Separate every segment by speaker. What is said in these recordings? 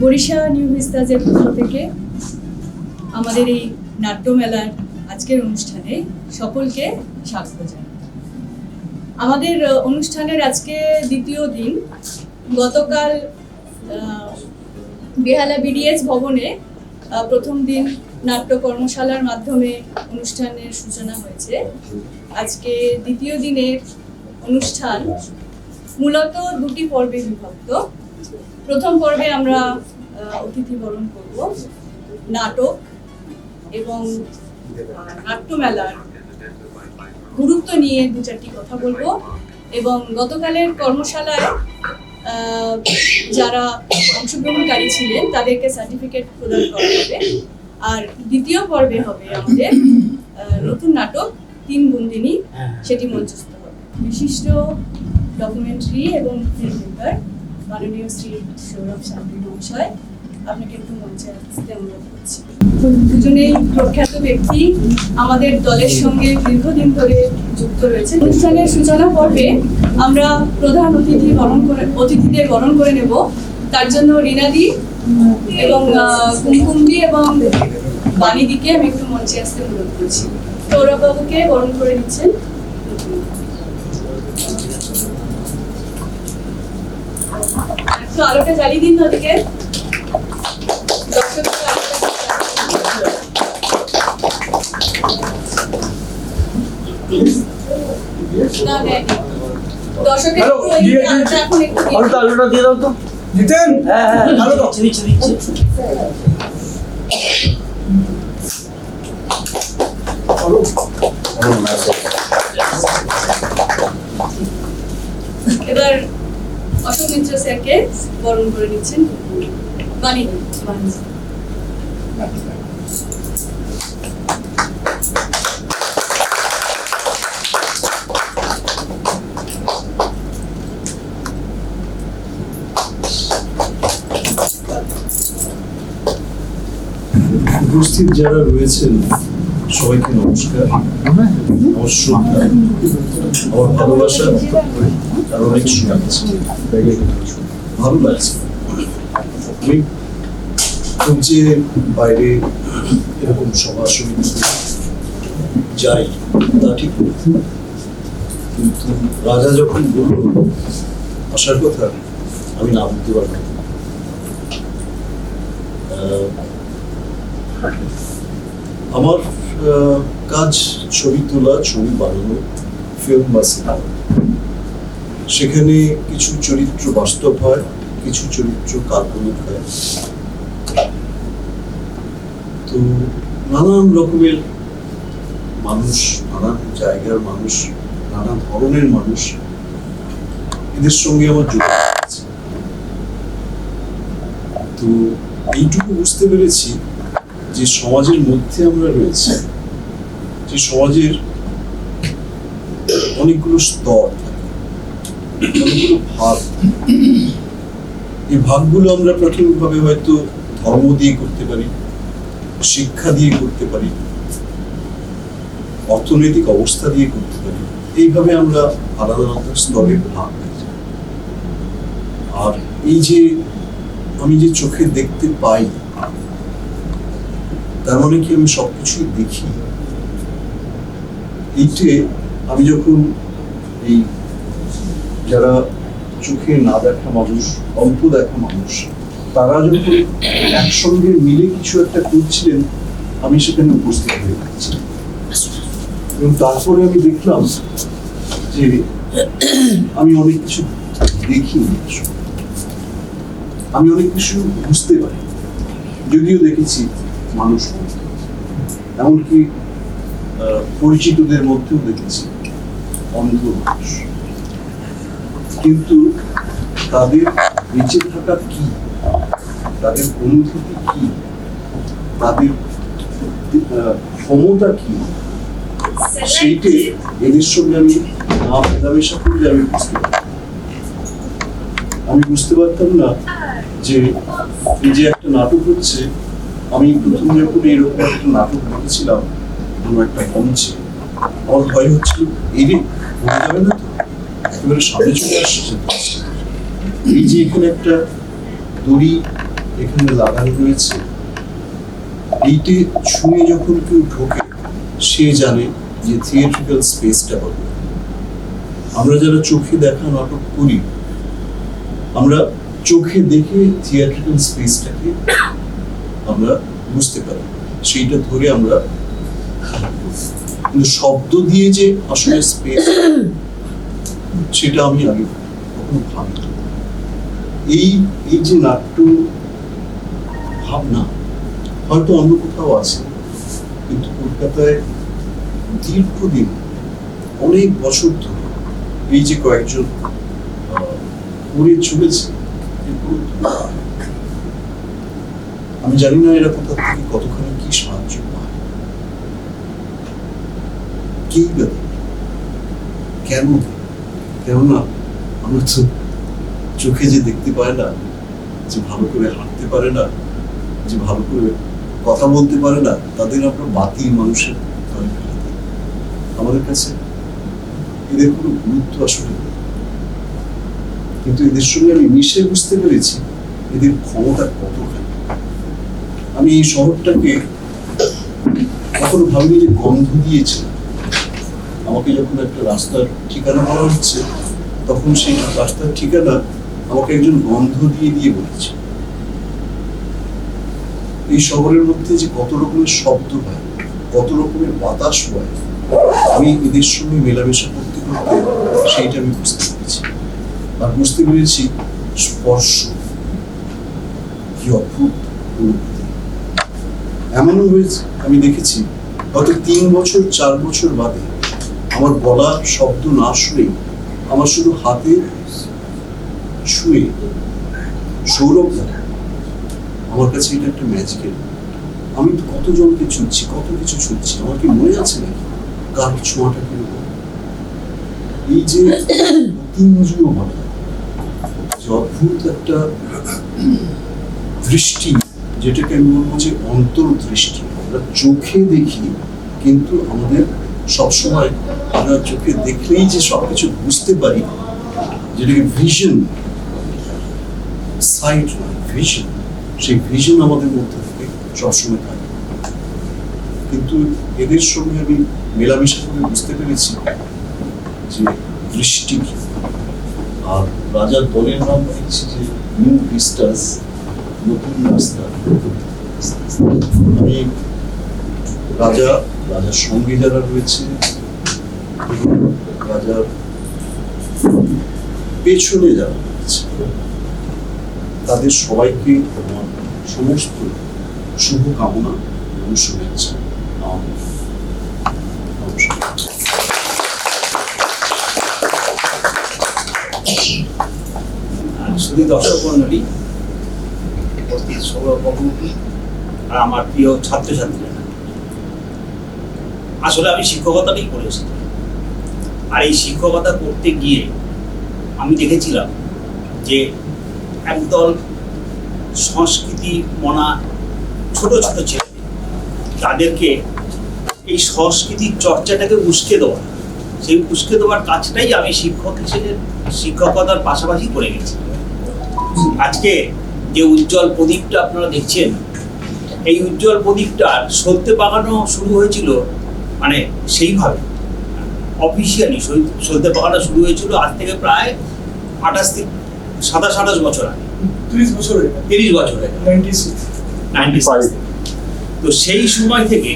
Speaker 1: Barisha new ভিস্তাজের পক্ষ থেকে আমাদের এই নাট্যমেলার আজকের অনুষ্ঠানে সকলকে স্বাগত জানাই। আমাদের অনুষ্ঠানের আজকে দ্বিতীয় দিন। গতকাল বেহালা বিডিএস ভবনে প্রথম দিন নাট্য কর্মশালার মাধ্যমে অনুষ্ঠানের সূচনা হয়েছে। আজকে দ্বিতীয় দিনের অনুষ্ঠান মূলত দুটি পর্বে বিভক্ত। প্রথম পর্বে আমরা অতিথি বরণ করব, নাটক এবং নাট্যমেলার গুরুত্ব নিয়ে দু চারটি কথা বলবো, এবং গতকালের কর্মশালায় যারা অংশগ্রহণকারী ছিলেন তাদেরকে সার্টিফিকেট প্রদান করা হবে। আর দ্বিতীয় পর্বে হবে আমাদের নতুন নাটক তিন বন্দিনী, সেটি মঞ্চস্থ হবে। বিশিষ্ট ডকুমেন্টারি এবং ফিল্ম মেকার মাননীয় শ্রী সৌরভ শান্তি মহাশয়, আপনাকে একটু মঞ্চে আসতে অনুরোধ করছি। দুজনেই প্রখ্যাত ব্যক্তি, আমাদের দলের সঙ্গে দীর্ঘদিন ধরে যুক্ত রয়েছে। অনুষ্ঠানের সূচনা পর্বে আমরা প্রধান অতিথিদের বরণ করে নেব। তার জন্য রিনাদি এবং কুমকুমদি এবং বাণীদিকে আমি একটু মঞ্চে আসতে অনুরোধ করছি। সৌরভ বাবুকে বরণ করে নিচ্ছেন। একটু আলোটা জ্বালিয়ে দিন ওদিকে।
Speaker 2: আলোটা দিয়ে দাও তো।
Speaker 3: জিতেন,
Speaker 2: হ্যাঁ দিচ্ছি।
Speaker 1: এবার অশোক মিত্র স্যারকে বরণ করে নিচ্ছেন। বাণী
Speaker 3: উপস্থিত যারা রয়েছেন সবাইকে নমস্কার, আমার শ্রদ্ধা, আমার ভালোবাসা, আর অনেক শুভেচ্ছা। ভালো লাগছে। আমি খুব যে বাইরে এরকম সভা সমিতিতে যাই তা ঠিক, কিন্তু রাজা যখন বলল আসার কথা, আমি না বলতে পারলাম। আমার কাজ ছবি তোলা, ছবি বানানো, ফিল্ম বা সিনেমা। সেখানে কিছু চরিত্র বাস্তব হয়, কিছু চরিত্র কাল্পনিক হয়। তো নানান রকমের মানুষ, নানান জায়গার মানুষ, নানা ধরনের মানুষ, এদের সঙ্গে আমার যোগাযোগ আছে। তো এইটুকু বুঝতে পেরেছি যে সমাজের মধ্যে আমরা রয়েছি, যে সমাজের অনেকগুলো স্তর থাকে, অনেকগুলো ভাগ। এই ভাগগুলো আমরা প্রাথমিকভাবে হয়তো ধর্ম দিয়ে করতে পারি, শিক্ষা দিয়ে করতে পারি, অর্থনৈতিক অবস্থা দিয়ে করতে পারি। এইভাবে আমরা আলাদা আলাদা স্তরে ভাগ হয়ে যাই। আর এই যে আমি যে চোখে দেখতে পাই, তার মানে কি আমি সবকিছুই দেখি? এইটে আমি যখন এই যারা চোখে না দেখা মানুষ, অল্প দেখা মানুষ, তারা যখন একসঙ্গে মিলে কিছু একটা করছিলেন, আমি সেখানে উপস্থিত হয়ে গেছি। এবং তারপরে আমি দেখলাম যে আমি অনেক কিছু দেখি, আমি অনেক কিছু বুঝতে পারি। যদিও দেখেছি মানুষ, এমনকি পরিচিতদের মধ্যেও দেখেছি অন্ধ মানুষ, কিন্তু তাদের বেঁচে থাকা কি, তাদের অনুভূতি কি, তাদের ক্ষমতা কি, সেইটে এদের সঙ্গে আমি না মেলামেশা করলে আমি বুঝতে পারতাম না যে এই যে একটা নাটক হচ্ছে। আমি প্রথম যখন এরকম একটা নাটক দেখেছিলাম কোনো একটা মঞ্চে, আমার ভয় হচ্ছিল এই রে হয়ে যাবে না তো, একেবারে সামনে চলে আসছে। এই যে এখানে একটা দড়ি এখানে লাগানো রয়েছে, এইটি ছুঁয়ে যখন কেউ ঢোকে সে জানে যে থিয়েট্রিক্যাল স্পেসটা হবে। আমরা যারা চোখে দেখা নাটক করি, আমরা চোখে দেখে থিয়েট্রিক্যাল স্পেসটাকে আমরা বুঝতে পারি, সেইটা ধরে আমরা, কিন্তু শব্দ দিয়ে যে আসলে স্পেস সেটা আমি আগে কখনো ভাবিনি। এই যে নাট্য ভাবনা হয়তো অন্য কোথাও আছে, কিন্তু কলকাতায় দীর্ঘদিন অনেক বছর ধরে এই যে কয়েকজন করে চলেছে, আমি জানি না এরা কোথা থেকে কতখানি কি সাহায্য পায়, কি কেন, কেননা আমরা তো চোখে যে দেখতে পায় না, যে ভালো করে হাঁটতে পারে না, যে ভালো করে কথা বলতে পারে না, তাদের আমরা বাতি মানুষের দলে ফেলে দিই। আমাদের কাছে এদের কোনো গুরুত্ব আসলে নেই, কিন্তু এদের সঙ্গে আমি মিশে বুঝতে পেরেছি এদের ক্ষমতা কতখানি। আমি এই শহরটাকে কখনো ভাবিনি যে গন্ধ দিয়েছে। আমাকে যখন একটা রাস্তার ঠিকানা বলা হচ্ছে, তখন সেই রাস্তার ঠিকানা আমাকে একজন গন্ধ দিয়ে বলেছে। এই শহরের মধ্যে যে কত রকমের শব্দ হয়, কত রকমের বাতাস হয়, আমি এদের সঙ্গে মেলামেশা করতে করতে সেইটা আমি বুঝতে পেরেছি। আর বুঝতে পেরেছি স্পর্শ কি অদ্ভুত অনুভূতি। এমনও হয়েছে, আমি দেখেছি হয়তো 3 বছর 4 বছর বাদে আমার গলার শব্দ না শুনে আমার শুধু হাতে ছুঁয়ে সৌরভ দ্বারা, আমার কাছে এটা একটা ম্যাজিকের। আমি তো কতজনকে ছুঁচ্ছি, কত কিছু ছুঁচ্ছি, আমার কি মনে আছে নাকি কার ছোঁয়াটা কিরকম? এই যে ইন্দ্রিয় বলা, যে অদ্ভুত একটা দৃষ্টি, যেটাকে আমি বলবো যে অন্তর্দৃষ্টি। আমরা চোখে দেখি, কিন্তু আমাদের সবসময় আমরা চোখে দেখলেই যে সবকিছু বুঝতে পারি, যেটাকে ভিশন, সাইট নয় ভিশন, সেই ভিশন আমাদের মধ্যে থেকে সবসময় থাকে। কিন্তু এদের সঙ্গে আমি মেলামেশা করে বুঝতে পেরেছি যে দৃষ্টি কি। আর রাজার দলের নাম দেখছি যে নিউ ভিস্টাস, নতুন রাস্তা। আমি রাজার সঙ্গে যারা রয়েছে, রাজার পেছনে যারা রয়েছে, তাদের সবাইকে আমার সমস্ত শুভকামনা এবং শুভেচ্ছা।
Speaker 4: শুধু দর্শক মন্ডলী, উপস্থিত সৌরভবাবু আর আমার প্রিয় ছাত্রছাত্রীরা, আসলে আমি শিক্ষকতাটাই করেছি। আর এই শিক্ষকতা করতে গিয়ে আমি দেখেছিলাম যে একদল সংস্কৃতি মনা ছোট ছোট ছেলে, তাদেরকে এই সংস্কৃতির চর্চাটাকে উস্কে দেওয়া, সেই উস্কে দেওয়ার কাজটাই আমি শিক্ষক হিসেবে শিক্ষকতার পাশাপাশি করে গেছি। আজকে যে উজ্জ্বল প্রদীপটা আপনারা দেখছেন, এই উজ্জ্বল প্রদীপটার সত্যে পাকানো শুরু হয়েছিল, মানে সেইভাবে অফিসিয়ালি সত্যে পাকানো শুরু হয়েছিল আজ থেকে প্রায় 27-28 বছর আগে, 30 বছর আগে, 96। তো সেই সময় থেকে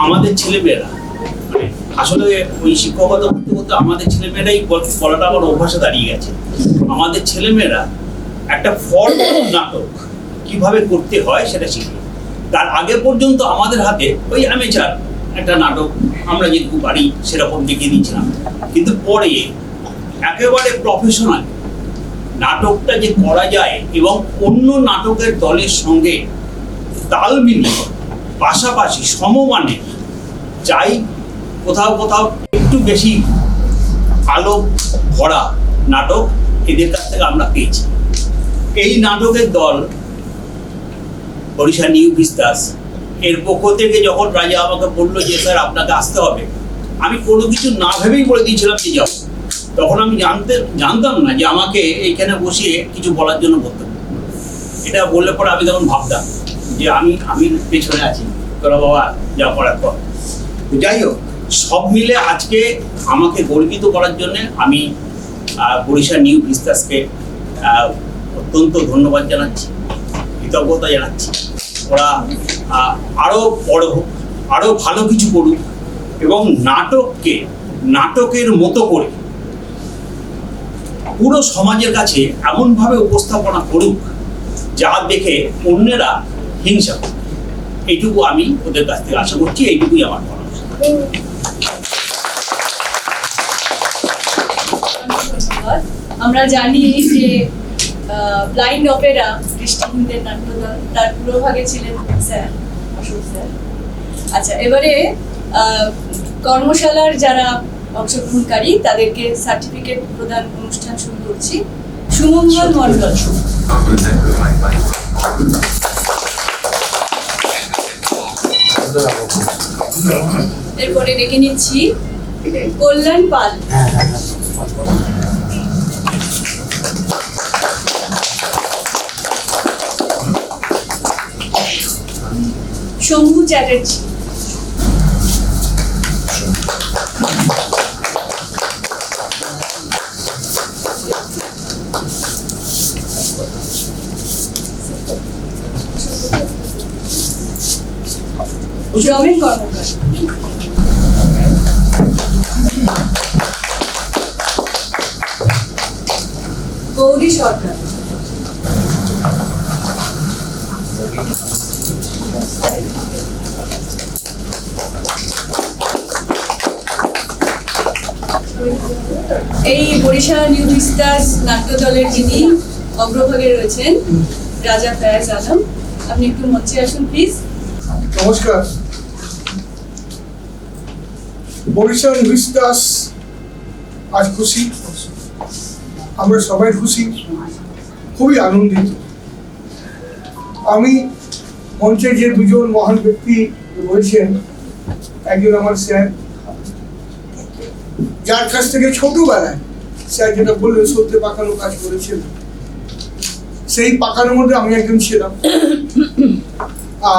Speaker 4: আমাদের ছেলেমেয়েরা, মানে আসলে ওই শিক্ষকতা করতে করতে আমাদের ছেলেমেয়েরাই বলাটা আমার অভ্যাসে দাঁড়িয়ে গেছে। আমাদের ছেলেমেয়েরা একটা ফর্ম নাটক কিভাবে করতে হয় সেটা শিখে। তার আগে পর্যন্ত আমাদের হাতে ওই অ্যামেচার একটা নাটক আমরা যেরকম পারি সেরকম দেখিয়ে দিচ্ছিলাম, কিন্তু পরে একেবারে প্রফেশনাল নাটকটা যে করা যায় এবং অন্য নাটকের দলের সঙ্গে তাল মিলিয়ে পাশাপাশি সমমানে, চাই কোথাও কোথাও একটু বেশি আলো ভরা নাটক এদের কাছ থেকে আমরা পেয়েছি। এই নাটকের দল বরিশাল নিউ ভিস্টাস এর পক্ষ থেকে যখন রাজা আমাকে বললো যে স্যার আপনাকে আসতে হবে, আমি কোনো কিছু না ভেবেই বলে দিয়েছিলাম যে যাও। তখন আমি জানতাম না যে আমাকে এইখানে বসিয়ে কিছু বলার জন্য বলতে হবে। এটা বললে পরে আমি তখন ভাবতাম যে আমি পেছনে আছি, তোরা বাবা যা করার কর। তো যাই হোক, সব মিলে আজকে আমাকে গর্বিত করার জন্য আমি বরিশা নিউ ভিস্তাসকে অত্যন্ত ধন্যবাদ জানাচ্ছি, কৃতজ্ঞতা জানাচ্ছি। ওরা আরও বড় হোক, আরও ভালো কিছু করুক এবং নাটককে নাটকের মতো করে পুরো সমাজের কাছে এমনভাবে উপস্থাপনা করুক যা দেখে অন্যেরা হিংসা করুক। এইটুকু আমি ওদের কাছ থেকে আশা করছি, এইটুকুই আমার পরামর্শ।
Speaker 1: ধন্যবাদ। আমরা জানি যে ব্লাইন্ড অপেরা দৃষ্টিহীনদের নাট্যদল, তার পুরোভাগে ছিলেন স্যার, অশোক স্যার। আচ্ছা, এবারে কর্মশালার যারা অংশগ্রহণকারী তাদেরকে সার্টিফিকেট প্রদান অনুষ্ঠান শুরু করছি। সুমঙ্গল মণ্ডল। এরপরে ডেকে নিচ্ছি কল্যাণ পাল। শম্ভু চ্যাটার্জি। রমেন কর্মকার। গৌরী সরকার। এই বরিশা নিউ ভিস্তাস নাট্য দলের যিনি অগ্রভাগে রয়েছেন রাজা ফয়াজ আলম, আপনি একটু মঞ্চে আসুন প্লিজ।
Speaker 5: নমস্কার। বরিশা নিউ ভিস্তাস আজ খুশি, আমরা সবাই খুশি, খুবই আনন্দিত। আমি মঞ্চে যে দুজন মহান ব্যক্তি রয়েছেন, একজন আমার স্যার, যার কাছ থেকে ছোটবেলায় স্যার যেটা বললেন সত্যি পাকানো কাজ করেছেন, সেই পাকানোর মধ্যে আমি একজন ছিলাম।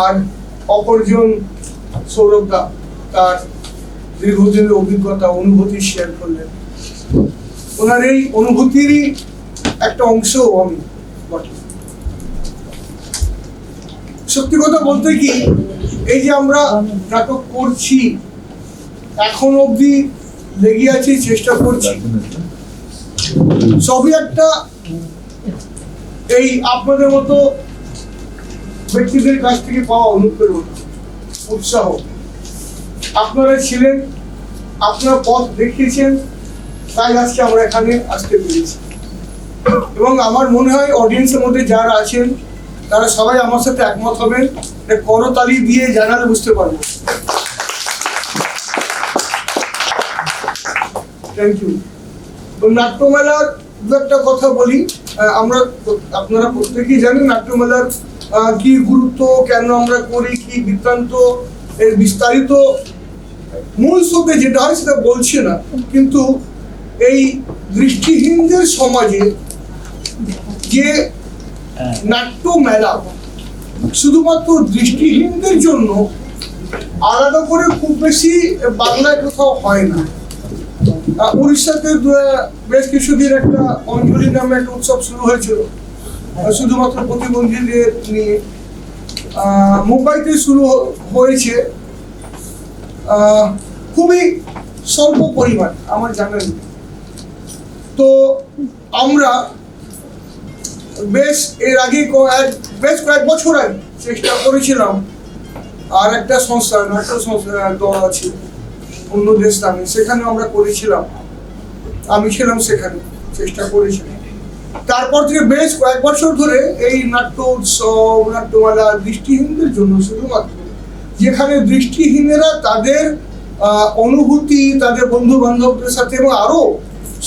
Speaker 5: আর অপরজন সৌরভ দা, তার দীর্ঘদিনের অভিজ্ঞতা অনুভূতি শেয়ার করলেন। ওনার এই অনুভূতিরই একটা অংশ আমি বটে। সত্যি কথা বলতে কি, এই যে আমরা নাটক করছি, এখন অবধি লেগে আছি, চেষ্টা করছি, সবই একটা এই আপনাদের মতো ব্যক্তিদের কাছ থেকে পাওয়া অনুপ্রেরণা, উৎসাহ। আপনারা ছিলেন, আপনারা পথ দেখিয়েছেন, তাই আজকে আমরা এখানে আসতে পেরেছি। এবং আমার মনে হয় অডিয়েন্সের মধ্যে যারা আছেন তারা সবাই আমার সাথে একমত হবেন। করতালি দিয়ে জানালে বুঝতে পারবো। Thank you. তো নাট্যমেলার দু একটা কথা বলি। আপনারা প্রত্যেকেই জানেন নাট্যমেলার কি গুরুত্ব, কেন আমরা করি, কি বৃত্তান্ত, এর বিস্তারিত মূল স্রোতে যেটা হয় সেটা বলছে না। কিন্তু এই দৃষ্টিহীনদের সমাজে যে নাট্য মেলা শুধুমাত্র দৃষ্টিহীনদের জন্য আলাদা করে খুব বেশি বাংলায় কোথাও হয় না। উড়িষ্যাতে বেশ কিছুদিন একটা অঞ্জলি নামে একটা উৎসব শুরু হয়েছিল শুধুমাত্র প্রতিবন্ধীদের নিয়ে। মুম্বাইতে শুরু হয়েছে, খুবই স্বল্প পরিমাণ আমার জানা নেই। তো আমরা এর আগে বেশ কয়েক বছর আগে চেষ্টা করেছিলাম, আর একটা সংস্থা, নাট্য সংস্থা দল আছে অন্য দেশ নামে, সেখানে আমরা করেছিলাম, আমি ছিলাম সেখানে, চেষ্টা করেছিলাম। তারপর থেকে বেশ কয়েক বছর ধরে এই নাট্য উৎসব, নাট্যমেলা দৃষ্টিহীনদের জন্য শুধুমাত্র, যেখানে দৃষ্টিহীনেরা তাদের অনুভূতি তাদের বন্ধু বান্ধবদের সাথে এবং আরো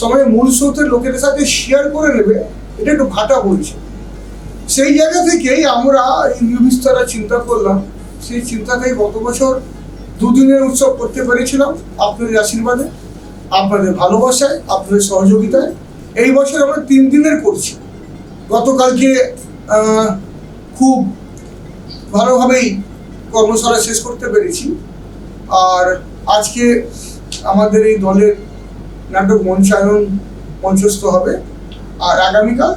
Speaker 5: সময় মূল স্রোতের লোকেদের সাথে শেয়ার করে নেবে, এটা একটু ভাটা বলছে। সেই জায়গা থেকেই আমরা এই নিউ ভিস্তারা চিন্তা করলাম। সেই চিন্তা থেকে গত বছর 2 দিনের উৎসব করতে পেরেছিলাম আপনাদের আশীর্বাদে, আপনাদের ভালোবাসায়, আপনাদের সহযোগিতায়। এই বছর আমরা 3 দিনের করছি। গতকালকে খুব ভালোভাবেই কর্মশালা শেষ করতে পেরেছি। আর আজকে আমাদের এই দলের নাটক মঞ্চায়ন মঞ্চস্থ হবে, আর আগামীকাল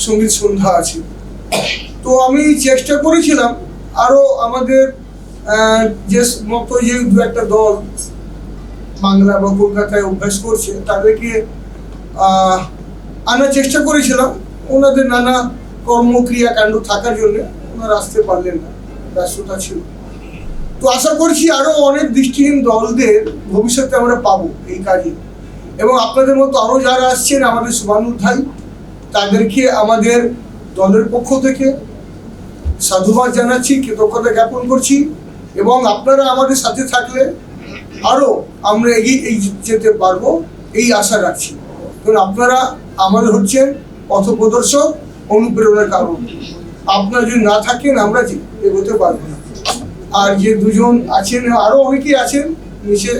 Speaker 5: সঙ্গীত সন্ধ্যা আছে। তো আমি চেষ্টা করেছিলাম আরও আমাদের যে মতো যে দু একটা দল বাংলা বা কলকাতায় অভ্যাস করছে তাদেরকে আনার চেষ্টা করেছিলাম। ওনাদের নানা কর্মক্রিয়াকাণ্ড থাকার জন্য ওনারা আসতে পারলেন না, ব্যস্ততা ছিল। তো আশা করছি আরও অনেক দৃষ্টিহীন দলদের ভবিষ্যতে আমরা পাবো এই কাজে, এবং আপনাদের মতো আরও যারা আসছেন আমাদের শুভানুধ্যায়ী, তাদেরকে আমাদের দলের পক্ষ থেকে সাধুবাদ জানাচ্ছি, কৃতজ্ঞতা জ্ঞাপন করছি। এবং আপনারা আমাদের সাথে থাকলে আরও আমরা এগিয়ে যেতে পারবো এই আশা রাখছি। কারণ আপনারা আমাদের হচ্ছেন পথপ্রদর্শক, অনুপ্রেরণার কারণ। আপনারা যদি না থাকেন আমরা এগোতে পারবো না। আর যে দুজন আছেন, আরও অনেকেই আছেন নিচে,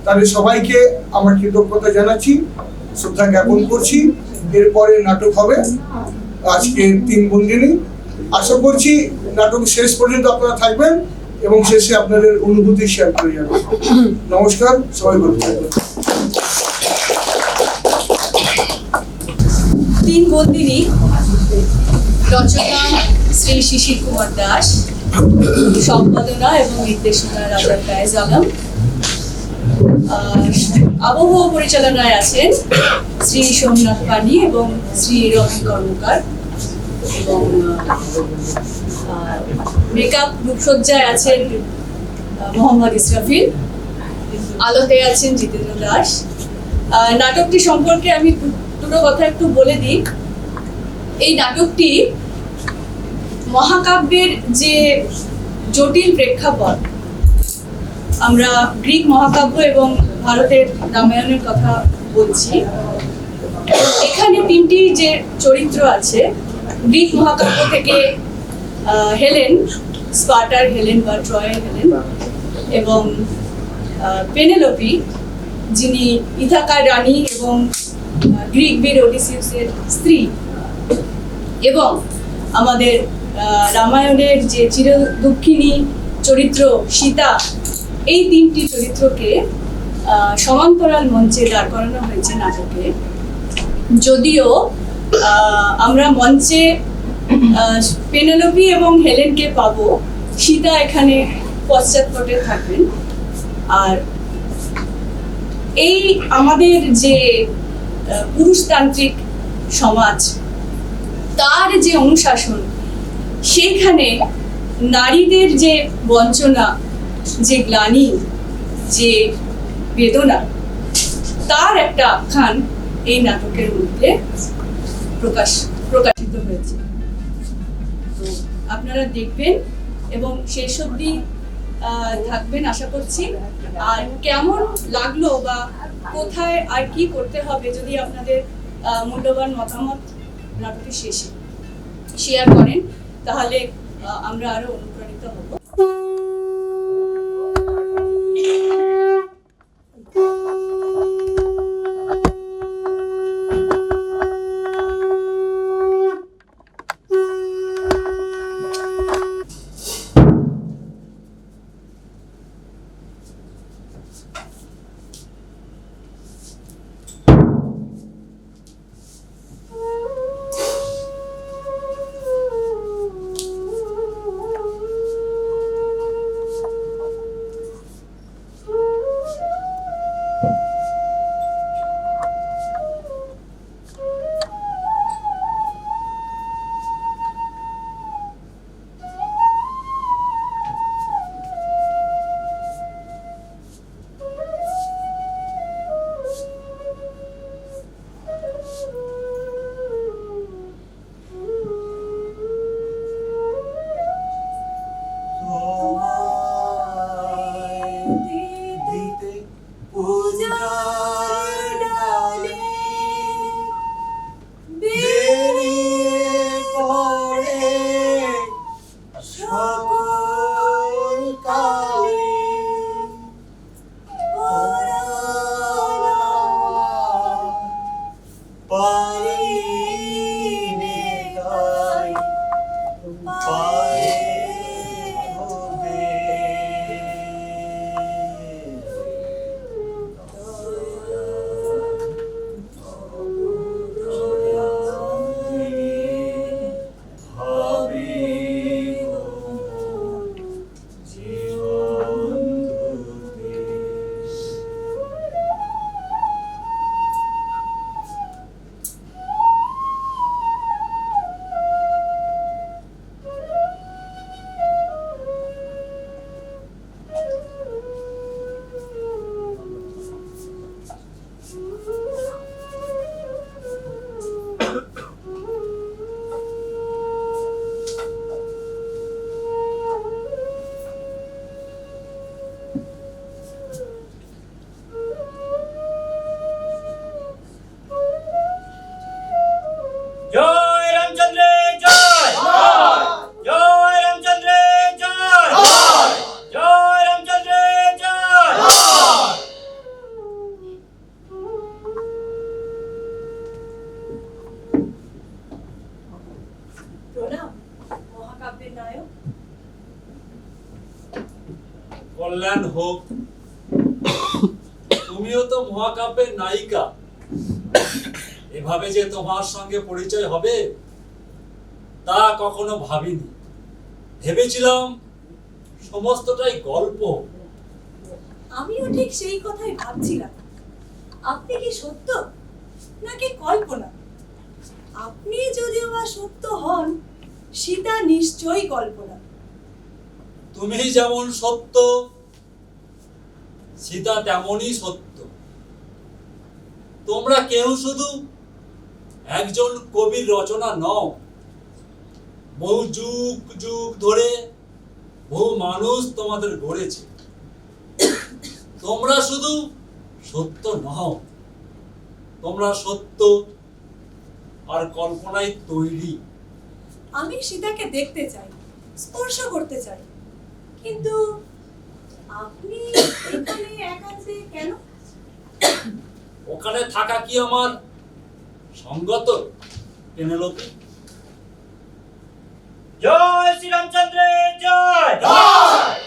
Speaker 5: তাদের সবাইকে আমার কৃতজ্ঞতা জানাচ্ছি, শ্রদ্ধা জ্ঞাপন করছি। এরপরে নাটক হবে আজকে 3 বন্দিনী। আশা করছি নাটক শেষ পর্যন্ত আপনারা থাকবেন এবং শেষে আপনাদের অনুভূতি শেয়ার করে যাবেন। নমস্কার, সবাই ভালো থাকবেন।
Speaker 1: 3 বন্দিনী রচনা শ্রী শিশির কুমার দাস, সম্পাদনা এবং নির্দেশনা রাজা ফয়েজ আলম, আবহ পরিচালনায় আছেন শ্রী সোমনাথ পানি এবং শ্রী রবি কর্মকার, এবং মেকআপ রূপসজ্জায় আছেন মোহাম্মদ ইসরাফিল, আলোতে আছেন জিতেন্দ্র দাস। নাটকটি সম্পর্কে আমি দুটো কথা একটু বলে দিই। এই নাটকটি মহাকাব্যের যে জটিল প্রেক্ষাপট, আমরা গ্রিক মহাকাব্য এবং ভারতের রামায়ণের কথা বলছি। এখানে 3টি যে চরিত্র আছে, গ্রিক মহাকাব্য থেকে হেলেন, স্পার্টার হেলেন বা ট্রয়ের হেলেন, এবং পেনেলোপি যিনি ইথাকার রানী এবং গ্রিক বীর ওডিসিউসের স্ত্রী, এবং আমাদের রামায়ণের যে চিরদুঃখিনী চরিত্র সীতা। এই 3টি চরিত্রকে সমান্তরাল মঞ্চে দাঁড় করানো হয়েছে নাটকে। যদিও আমরা মঞ্চে পেনেলোপি এবং হেলেনকে পাবো, সীতা এখানে পশ্চাৎপটে থাকবেন। আর এই আমাদের যে পুরুষতান্ত্রিক সমাজ, তার যে অনুশাসন, সেইখানে নারীদের যে বঞ্চনা, যে গ্লানি, যে বেদনা, তার একটা আখ্যান এই নাটকের মধ্যে প্রকাশিত হয়েছে। তো আপনারা দেখবেন এবং শেষ অবধি থাকবেন আশা করছি। আর কেমন লাগলো বা কোথায় আর কি করতে হবে, যদি আপনাদের মূল্যবান মতামত নাটকের শেষে শেয়ার করেন, তাহলে আমরা আরো অনুপ্রাণিত হব।
Speaker 6: কল্যাণ হোক। তুমিও তো মহাকাব্যের নায়িকা, এভাবে যে তোমার সঙ্গে পরিচয় হবে তা কখনো ভাবিনি। ভেবেছিলাম সমস্তটাই গল্প।
Speaker 1: আমিও ঠিক সেই কথাই ভাবছিলাম, আপনি কি সত্য নাকি কল্পনা? আপনি যদিও বা সত্য হন, সীতা নিশ্চয়ই কল্পনা।
Speaker 6: তুমি যেমন সত্য, সীতা তেমনই সত্য। তোমরা কেউ শুধু একজন কবির রচনা নও, বহু যুগ যুগ ধরে বহু মানুষ তোমাদের গড়েছে। তোমরা শুধু সত্য নও, তোমরা সত্য আর কল্পনায় তৈরি।
Speaker 1: আমি সীতাকে দেখতে চাই, স্পর্শ করতে চাই, কিন্তু আপনি এখানে একান্তে কেন?
Speaker 6: ওখানে থাকা কি আমার সঙ্গত, পেনেলোপি?
Speaker 2: জয় শ্রীরামচন্দ্রের জয়,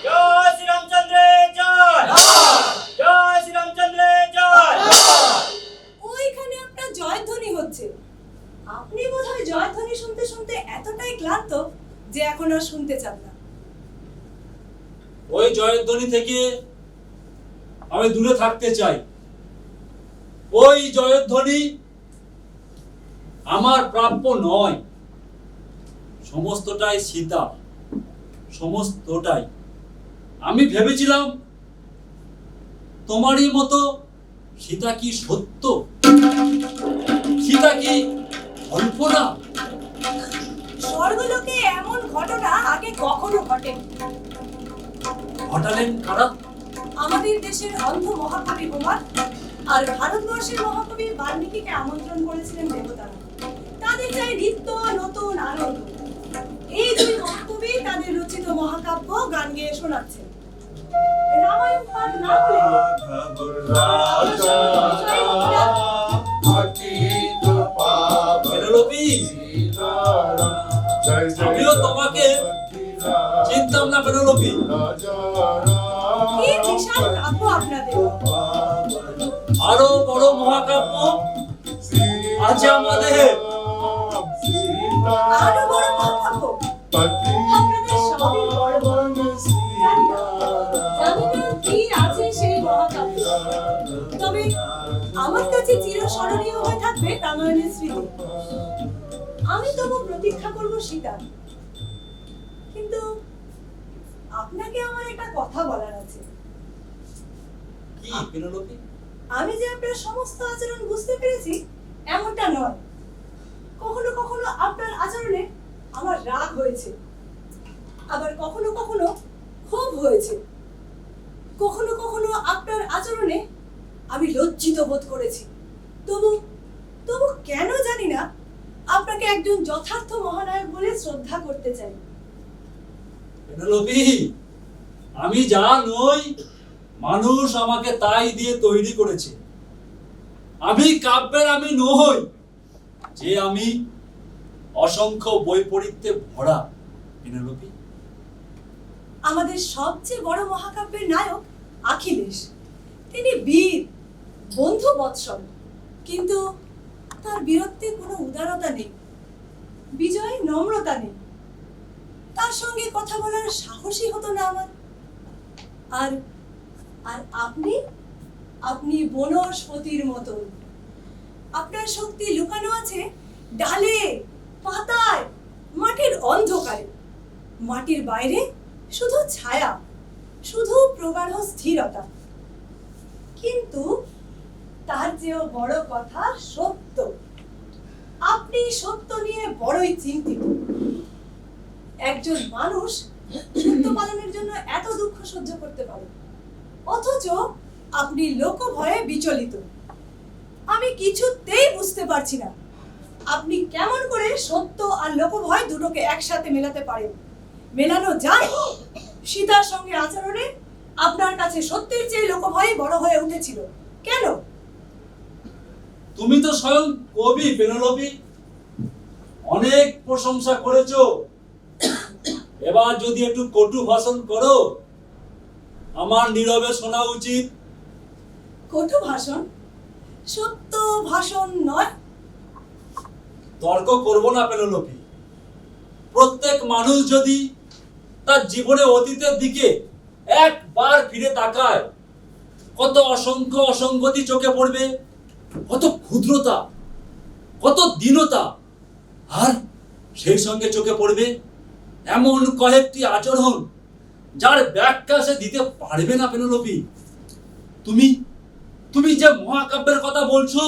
Speaker 2: জয় শ্রীরামচন্দ্রের জয়, জয় শ্রীরামচন্দ্রের জয়।
Speaker 1: ওইখানে আপনার জয়ধ্বনি হচ্ছে। আপনি বোধহয় জয়ধ্বনি শুনতে শুনতে এতটাই ক্লান্ত যে এখন আর শুনতে চান না।
Speaker 6: ওই জয়ধ্বনি থেকে আমি দূরে থাকতে চাই। ওই জয়ধ্বনি আমার প্রাপ্য নয়। সমস্তটাই সীতা, সমস্তটাই। আমি ভেবেছিলাম তোমারই মতো সীতা কি সত্য, সীতা কি কল্পনা?
Speaker 1: স্বর্গলোকে এমন ঘটনা আগে কখনো ঘটেনি।
Speaker 6: ঘটালেন কারা?
Speaker 1: আমাদের দেশের অন্ধ মহাকবি হোমার আর ভারতবর্ষের মহাকবি বাল্মীকিকে আমন্ত্রণ করেছিলেন দেবতারা। তাদের চাই নিত্য নতুন আনন্দ। এই দুই মহাকবি তাদের রচিত মহাকাব্য গান গেয়ে শোনাচ্ছেন। রামায়ণ পাঠ না হলে
Speaker 6: পেনেলোপি, আমিও তোমাকে চিনতাম না পেনেলোপি।
Speaker 1: কি বিশাল কাব্য আপনাদের!
Speaker 6: আরো বড় মহাকাব্য আছে আমাদের।
Speaker 1: আরো বড় মহাকাব্য? আপনাদের সবই বড় বড়। জানি না কি আছে সেই মহাকাব্যে, তবে আমার কাছে চিরস্মরণীয় হয়ে থাকবে রামায়ণের স্মৃতি। আমি তবু প্রতীক্ষা করব সীতা। কিন্তু আপনাকে আমার একটা কথা বলার আছে।
Speaker 6: কি পেনেলোপি?
Speaker 1: আমি যে আপনার সমস্ত আচরণ বুঝতে পেরেছি এমনটা নয়। কখনো কখনো আপনার আচরণে আমার রাগ হয়েছে, আবার কখনো কখনো ক্ষোভ হয়েছে। কখনো কখনো আপনার আচরণে আমি লজ্জিত বোধ করেছি। তবু তবু কেন জানি না আপনাকে একজন যথার্থ মহানায়ক বলে শ্রদ্ধা করতে চাই।
Speaker 6: পেনেলোপি, আমি যা নই মানুষ আমাকে তাই দিয়ে তৈরি করেছে। আমি কাব্যের আমি নই, যে আমি অসংখ্য বৈপরীত্যে ভরা। পেনেলোপি,
Speaker 1: আমাদের সবচেয়ে বড় মহাকাব্যের নায়ক আখিলেশ। তিনি বীর, বন্ধু বৎসল, কিন্তু তার বীরত্বে কোনো উদারতা নেই, বিজয়ে নম্রতা নেই। তার সঙ্গে কথা বলার সাহসই হতো না আমার। আর আর আপনি আপনি বনস্পতির মতন। আপনার শক্তি লুকানো আছে ডালে, পাতায়, মাটির অন্ধকারে। মাটির বাইরে শুধু ছায়া, শুধু প্রগাঢ় স্থিরতা। কিন্তু তার চেয়েও বড় কথা সত্য। আপনি সত্য নিয়ে বড়ই চিন্তিত। একজন মানুষ সত্য পালনের জন্য এত দুঃখ সহ্য করতে পারে, অথচ আপনি লোকভয়ে বিচলিত। আমি কিছুতেই বুঝতে পারছি না আপনি কেমন করে সত্য আর লোকভয় দুটোকে একসাথে মেলাতে পারেন। মেলানো যায়? সীতার সঙ্গে আচরণে আপনার কাছে সত্যের চেয়ে লোকভয় বড় হয়ে উঠেছিল কেন?
Speaker 6: তুমি তো স্বয়ং কবি পেনেলোপি, অনেক প্রশংসা করেছো। এবার যদি একটু কটু ভাষণ করো আমার নীরবে শোনা উচিত।
Speaker 1: কটু ভাষণ, সত্য ভাষণ নয়।
Speaker 6: তর্ক করব না পেনেলোপি। প্রত্যেক মানুষ যদি তার জীবনে অতীতের দিকে একবার ফিরে তাকায়, কত অসংখ্য অসঙ্গতি চোখে পড়বে, কত ক্ষুদ্রতা, কত দীনতা, আর সেই সঙ্গে চোখে পড়বে এমন কয়েকটি আচরণ যার ব্যাখ্যা সে দিতে পারবে না পেনেলোপি। তুমি তুমি যে মহাকাব্যের কথা বলছো,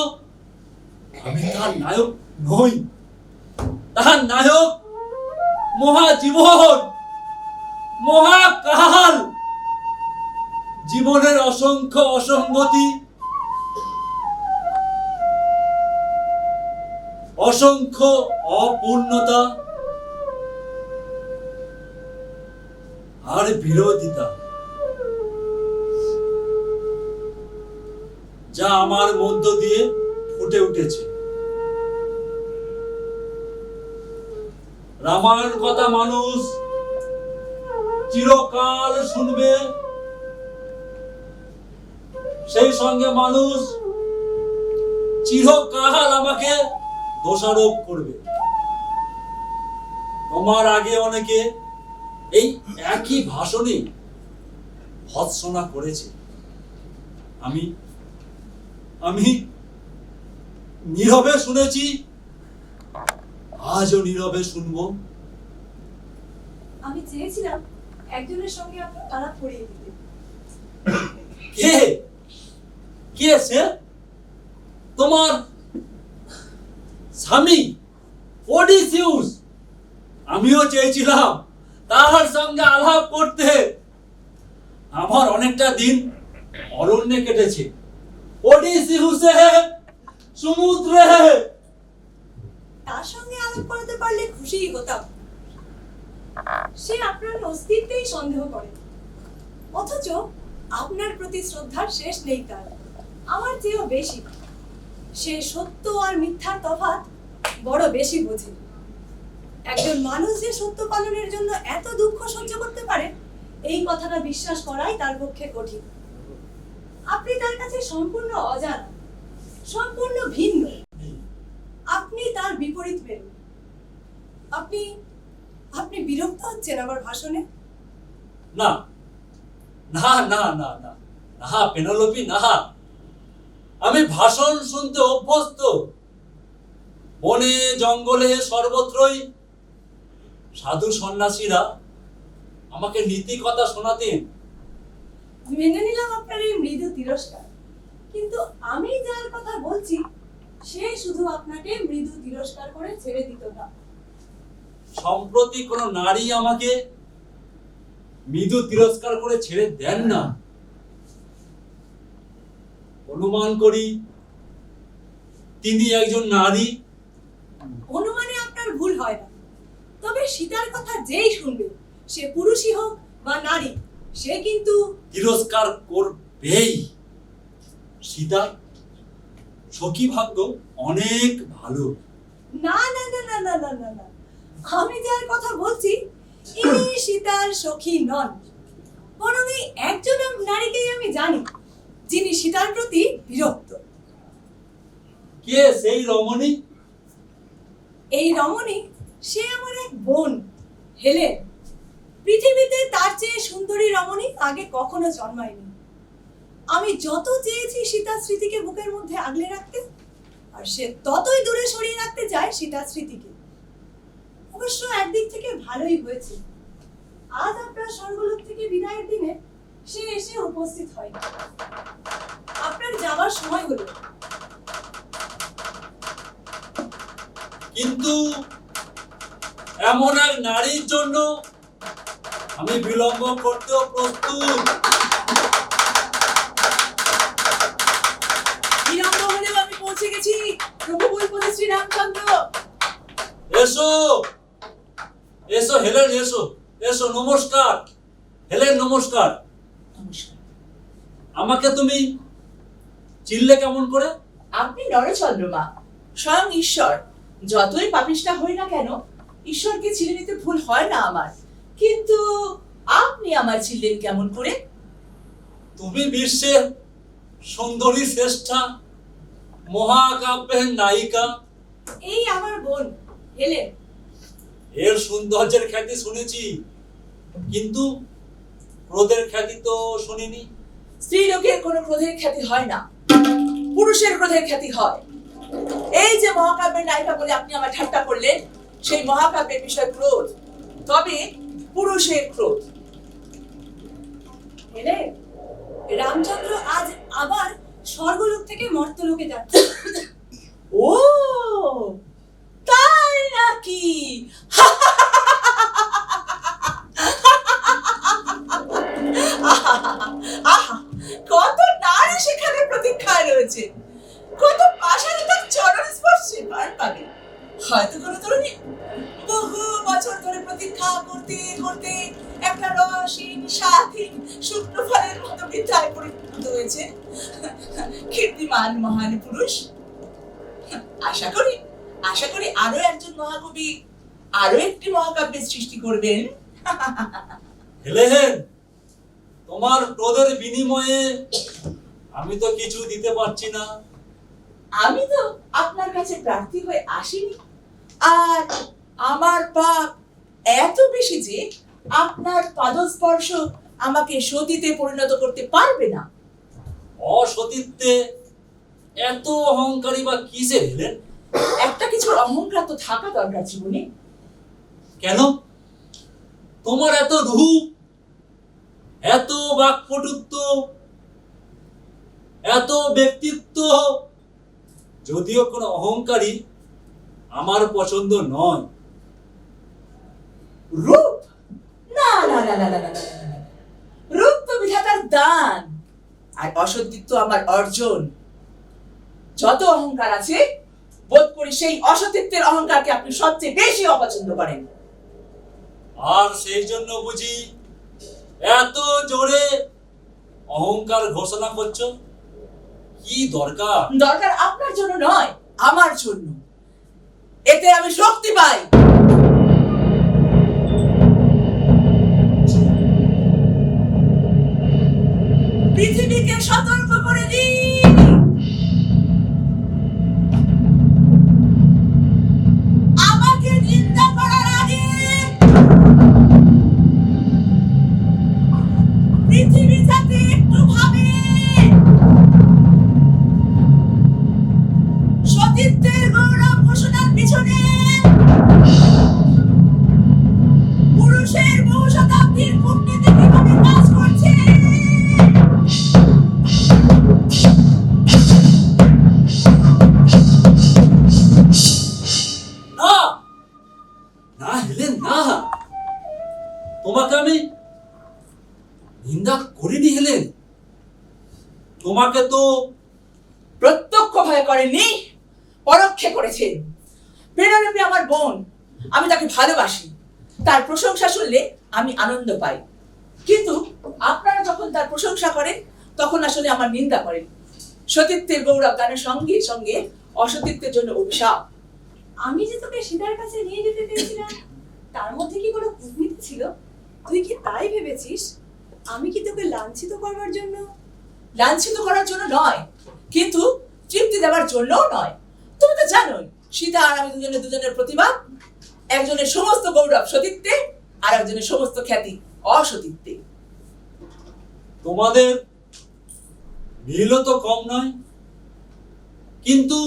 Speaker 6: আমি তার নায়ক নই। তাহার নায়ক মহাজীবন, মহাকাল, জীবনের অসংখ্য অসঙ্গতি, অসংখ্য অপূর্ণতা আর বিরোধিতা, যা আমার মধ্য দিয়ে ফুটে উঠেছে। রামায়ণ কথা মানুষ চিরকাল শুনবে, সেই সঙ্গে মানুষ চিরকাল আমাকে দোষারোপ করবে। তোমার আগে অনেকে এই একই ভাষণে ভৎসনা করেছে। আমি আমি নীরবে শুনেছি, আজও নীরবে শুনবো।
Speaker 1: আমি চেয়েছিলাম একজনের সঙ্গে আপনার তারা পড়িয়ে দিতে।
Speaker 6: কে কে সে? তোমার স্বামী ওডিসিউস? আমিও চেয়েছিলাম তার সঙ্গে আলাপ করতে। আমার অনেকটা দিন অরণ্যে কেটেছে, ওডিসিউসে সমুদ্রে।
Speaker 1: তার সঙ্গে আলাপ করাতে পারলে খুশিই হতাম। সে আপনার অস্তিত্বেই সন্দেহ করে, অথচ আপনার প্রতি শ্রদ্ধার শেষ নেই তার, আমার চেয়েও বেশি। সে সত্য আর মিথ্যার তফাৎ বড় বেশি বোঝে। একজন মানুষ যে সত্য পালনের জন্য এত দুঃখ সহ্য করতে পারে, এই কথাটা বিশ্বাস করাই তার পক্ষে কঠিন। আপনি তার কাছে সম্পূর্ণ অজানা, সম্পূর্ণ ভিন্ন। আপনি তার বিপরীত মেরু। আপনি আপনি বিরক্ত হচ্ছেন আমার ভাষণে?
Speaker 6: না না না না না না পেনেলোপি, না। আমি ভাষণ শুনতে অভ্যস্ত। বনে জঙ্গলে সর্বত্রই সাধু সন্ন্যাসীরা আমাকে নীতি কথা শোনাতেন।
Speaker 1: মেনে নিলাম আপনার এই মৃদু তিরস্কার, কিন্তু আমি যার কথা বলছি সে শুধু আপনাকে মৃদু তিরস্কার করে ছেড়ে দিত না।
Speaker 6: সম্প্রতি কোন নারী আমাকে মৃদু তিরস্কার করে ছেড়ে দেন না। অনুমান করি তিনি একজন নারী।
Speaker 1: অনুমানে আপনার ভুল হয় না, তবে সীতার কথা যেই শুনবে, সে পুরুষই হোক বা নারী, সে কিন্তু
Speaker 6: তিরস্কার করবেই। সীতা সখী ভাগ্য অনেক ভালো।
Speaker 1: না না না না না না না না, আমি যার কথা বলছি ইনি সীতার সখী নন, বরং এই একজন নারীকেই আমি জানি যিনি সীতার প্রতি বিরক্ত।
Speaker 6: কে সেই রমণী?
Speaker 1: এই রমণী সে আমার এক বোন, হেলেন। পৃথিবীতে তার চেয়ে সুন্দরী রমণী আগে কখনো জন্মায়নি। আমি যত চেয়েছি সীতার স্মৃতিকে বুকের মধ্যে আগলে রাখতে, আর সে ততই দূরে সরিয়ে রাখতে চায় সীতার স্মৃতিকে। অবশ্য একদিক থেকে ভালোই হয়েছে, আজ আপনার স্বর্গলোক থেকে বিদায়ের দিনে সে এসে উপস্থিত হয়। আপনার যাওয়ার সময় হলো।
Speaker 6: কিন্তু এমন এক নারীর জন্য আমি বিলম্ব করতেও প্রস্তুত।
Speaker 1: বিলম্ব হলেও আমি পৌঁছে গেছি, প্রভু বৈপতি শ্রীরামচন্দ্র।
Speaker 6: এসো এসো হেলেন, এসো এসো। নমস্কার হেলেন, নমস্কার। আমাকে তুমি চিনলে কেমন করে?
Speaker 7: আপনি নরচন্দ্রমা, স্বয়ং ঈশ্বর। যতই পাপিষ্ঠা হই না কেন, ঈশ্বরকে চিনে নিতে ভুল হয় না আমার। কিন্তু আপনি আমার চিনলেন কেমন করে?
Speaker 6: তুমি বিশ্বের সুন্দরী শ্রেষ্ঠা, মহাকাব্যের নায়িকা।
Speaker 1: এই আমার বোন হেলেন।
Speaker 6: এর সৌন্দর্যের খ্যাতি শুনেছি, কিন্তু ক্রোধের খ্যাতি তো শুনিনি।
Speaker 7: স্ত্রী লোকের কোনো ক্রোধের খ্যাতি হয় না, পুরুষের ক্রোধের খ্যাতি হয়। এই যে মহাকাব্যের নায়িকা বলে আপনি আমার ঠাট্টা করলেন, সেই মহাকাব্যের বিষয় ক্রোধ, তবে পুরুষের ক্রোধ।
Speaker 1: হেলেন, রামচন্দ্র আজ আবার স্বর্গলোক থেকে মর্তলোকে যাচ্ছে।
Speaker 7: ও তাই নাকি? আহা, কত নারী সেখানে প্রতীক্ষায় রয়েছে, কত পাষাণে তার চরণ স্পর্শে পার পাবে। হয়তো কোনো তরুণী বহু বছর ধরে প্রতীক্ষা করতে করতে একটা রসহীন স্বাধীন শুকনো ফলের মতো বৃদ্ধায় পরিণত হয়েছে। কীর্তিমান মহান পুরুষ। আশা করি আরো একজন মহাকবি আরো একটি মহাকাব্যের সৃষ্টি করবেন।
Speaker 6: হেলেন, তোমার ক্রোধের বিনিময়ে আমি তো কিছু দিতে পারছি না।
Speaker 7: আমি তো আপনার কাছে প্রার্থী হয়ে আসিনি, আর আমার পাপ এত বেশি যে আপনার পাদস্পর্শ আমাকে সতীতে পরিণত করতে পারবে না।
Speaker 6: অসতীত্বে এত অহংকারী বা কিসের হেলেন?
Speaker 7: একটা কিছুর অহংকার তো থাকা দরকার জীবনে।
Speaker 6: কেন? তোমার এত রূপ, এত বাকপটুত্ব, এত ব্যক্তিত্ব, যদিও কোনো অহংকারী আমার পছন্দ নয়।
Speaker 7: রূপ? না না না না না না না না, না। রূপ তো বিধাতার দান, আর অসতীত্ব আমার অর্জন। যত অহংকার আছে, বোধ করি সেই অসতীত্বের অহংকারকে আপনি সবচেয়ে বেশি অপছন্দ করেন।
Speaker 6: আর সেই জন্য বুঝি এত জোরে অহংকার ঘোষণা করছো? কি দরকার?
Speaker 7: দরকার আপনার জন্য নয়, আমার জন্য। এতে আমি শক্তি পাই। পৃথিবীকে সতর্ক করে দিই, আমাকে নিন্দা করার আগে পৃথিবী যাতে একটু ভাবে সতীত্বের গৌরব ঘোষণার পিছনে পুরুষের বহু শতাব্দীর কূটনীতি কিভাবে কাজ করছে।
Speaker 6: না না হেলেন, না, তোমাকে আমি নিন্দা করিনি হেলেন। তোমাকে তো
Speaker 7: প্রত্যক্ষ ভয় করেননি, পরোক্ষে করেছেন। পেনরূপী আমার বোন, আমি তাকে ভালোবাসি, তার প্রশংসা শুনলে আমি আনন্দ পাই। কিন্তু আপনারা যখন তার প্রশংসা করেন, তখন আসলে আমার নিন্দা করেন। সতীত্বের গৌরব গানের সঙ্গে সঙ্গে অসতীত্বের জন্য অভিশাপ।
Speaker 1: আমি যে তোকে সীতার কাছে নিয়ে যেতে চেয়েছিলাম, তার মধ্যে কি কোনো কূটনীতি ছিল? তুই কি তাই ভেবেছিস? আমি কি তোকে লাঞ্ছিত করবার জন্য?
Speaker 7: লাঞ্ছিত করার জন্য নয়, কিন্তু তৃপ্তি দেওয়ার জন্যও নয়। তুমি তো জানোই, সীতা আর আমি দুজনের প্রতিভা। একজনের সমস্ত গৌরব সতীত্বে, আর একজনের সমস্ত খ্যাতি অসতীত্বে।
Speaker 6: তোমাদের মিলও তো কম নয়, কিন্তু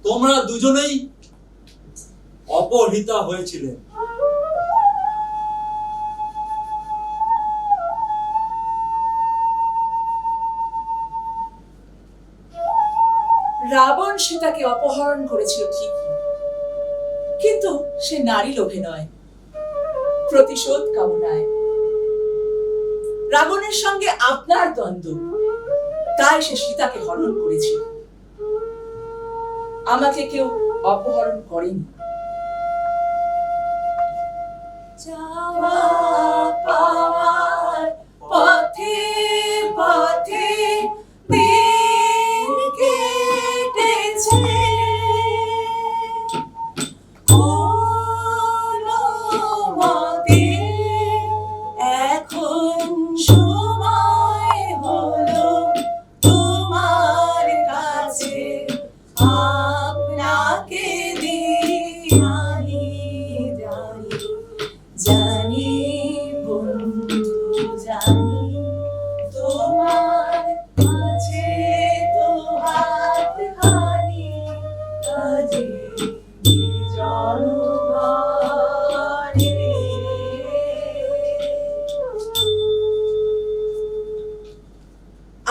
Speaker 6: তোমরা দুজনেই অপহৃতা হয়েছিলে।
Speaker 7: রাবণ সীতাকে অপহরণ করেছিল ঠিকই, কিন্তু সে নারী লোভে নয়, প্রতিশোধ কামনায়। রাবণের সঙ্গে আপনার দ্বন্দ্ব, তাই সে সীতাকে হরণ করেছিল। আমাকে কেউ অপহরণ করেনি।
Speaker 1: চাওয়া পাওয়ার পথে পথে দিন কেটেছে, কোনো মতে এখন সময়
Speaker 7: আপনাকে দিয়ানি জানি জানি বন্ধু জানি তোমার মাঝে তো হাত খানি কাজে জনগণে।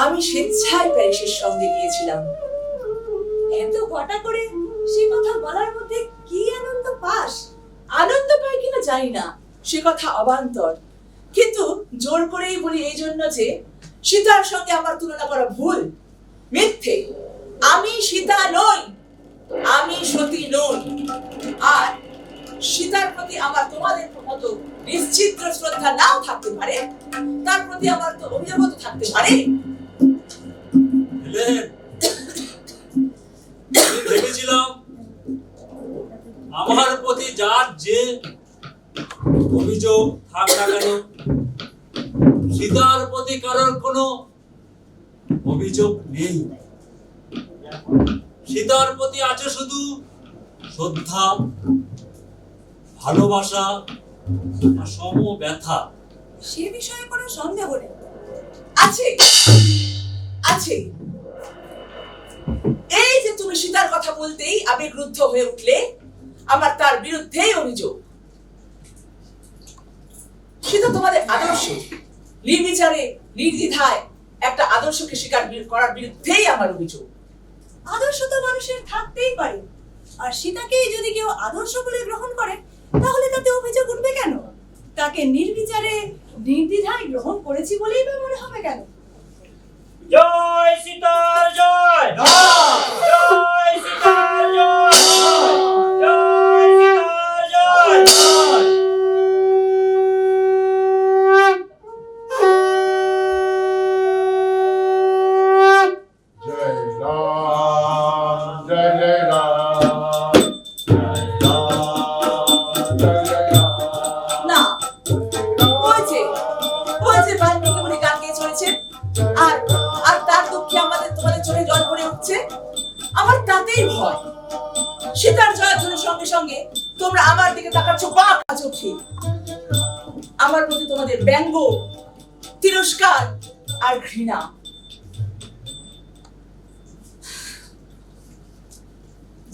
Speaker 7: আমি স্বেচ্ছায় প্যারিসের সঙ্গে গিয়েছিলাম।
Speaker 1: এত ঘটা করে সে কথা বলার মধ্যে কি আনন্দ পাস?
Speaker 7: আনন্দ পাই কিনা জানি না, সে কথা অবান্তর, কিন্তু জোর করেই বলি এই জন্য যে সীতার সঙ্গে আমার তুলনা করা ভুল, মিথ্যে। আমি সীতা নই, আমি সতী নই। আর সীতার প্রতি আমার তোমাদের মতো নিশ্চিদ্র শ্রদ্ধা নাও থাকতে পারে, তার প্রতি আমার তো অভিযোগ তো থাকতে পারে।
Speaker 6: হেলেন, আমি ভেবেছিলাম আমার প্রতি যার যে অভিযোগ থাক না কেন, সীতার প্রতি কারোর কোনো অভিযোগ নেই। সীতার প্রতি আছে শুধু শ্রদ্ধা, ভালোবাসা আর সম ব্যথা।
Speaker 1: সে বিষয়ে কোনো সন্দেহ নেই।
Speaker 7: আছে আছে, এই যে তুমি সীতার কথা বলতেই আবেগরুদ্ধ হয়ে উঠলে, আমার তার বিরুদ্ধেই অভিযোগ। সীতা তোমাদের আদর্শ, নির্বিচারে নির্দ্বিধায় একটা আদর্শকে স্বীকার করার বিরুদ্ধেই আমার অভিযোগ।
Speaker 1: আদর্শ তো মানুষের থাকতেই পারে, আর সীতাকেই যদি কেউ আদর্শ বলে গ্রহণ করে তাহলে তাতে অভিযোগ উঠবে কেন? তাকে নির্বিচারে নির্দ্বিধায় গ্রহণ করেছি বলেই বা মনে হবে কেন?
Speaker 2: জয় সীতার জয়, জয় সীতার জয়, জয় সীতার জয়।
Speaker 8: जय राम जय जय राम जय राम जय जय राम।
Speaker 7: না, ওই যে বাল্মীকি মুনি গান গেয়ে চলেছে, আর আর তার দুঃখে তোমাদের চোখে জল ভরে উঠছে। আমার তাতেই ভয়। সীতার জয়ধ্বনির সঙ্গে সঙ্গে তোমরা আমার দিকে তাকাচ্ছ বাঁকা চোখে। আমার প্রতি তোমাদের ব্যঙ্গ, তিরস্কার আর ঘৃণা।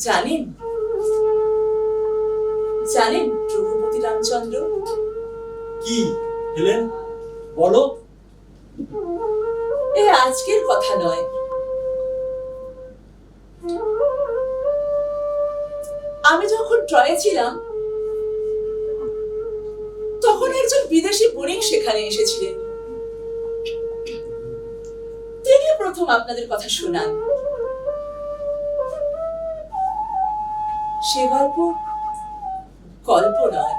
Speaker 7: জানেন জানেন রঘুপতি রামচন্দ্র,
Speaker 6: কি হেলেন, বলো।
Speaker 7: এ আজকের কথা নয়, আমি যখন ট্রয়ে ছিলাম তখন একজন বিদেশি বণিক সেখানে এসেছিলেন। তিনি প্রথম আপনাদের কথা শোনান। সে গল্প গল্প নয়,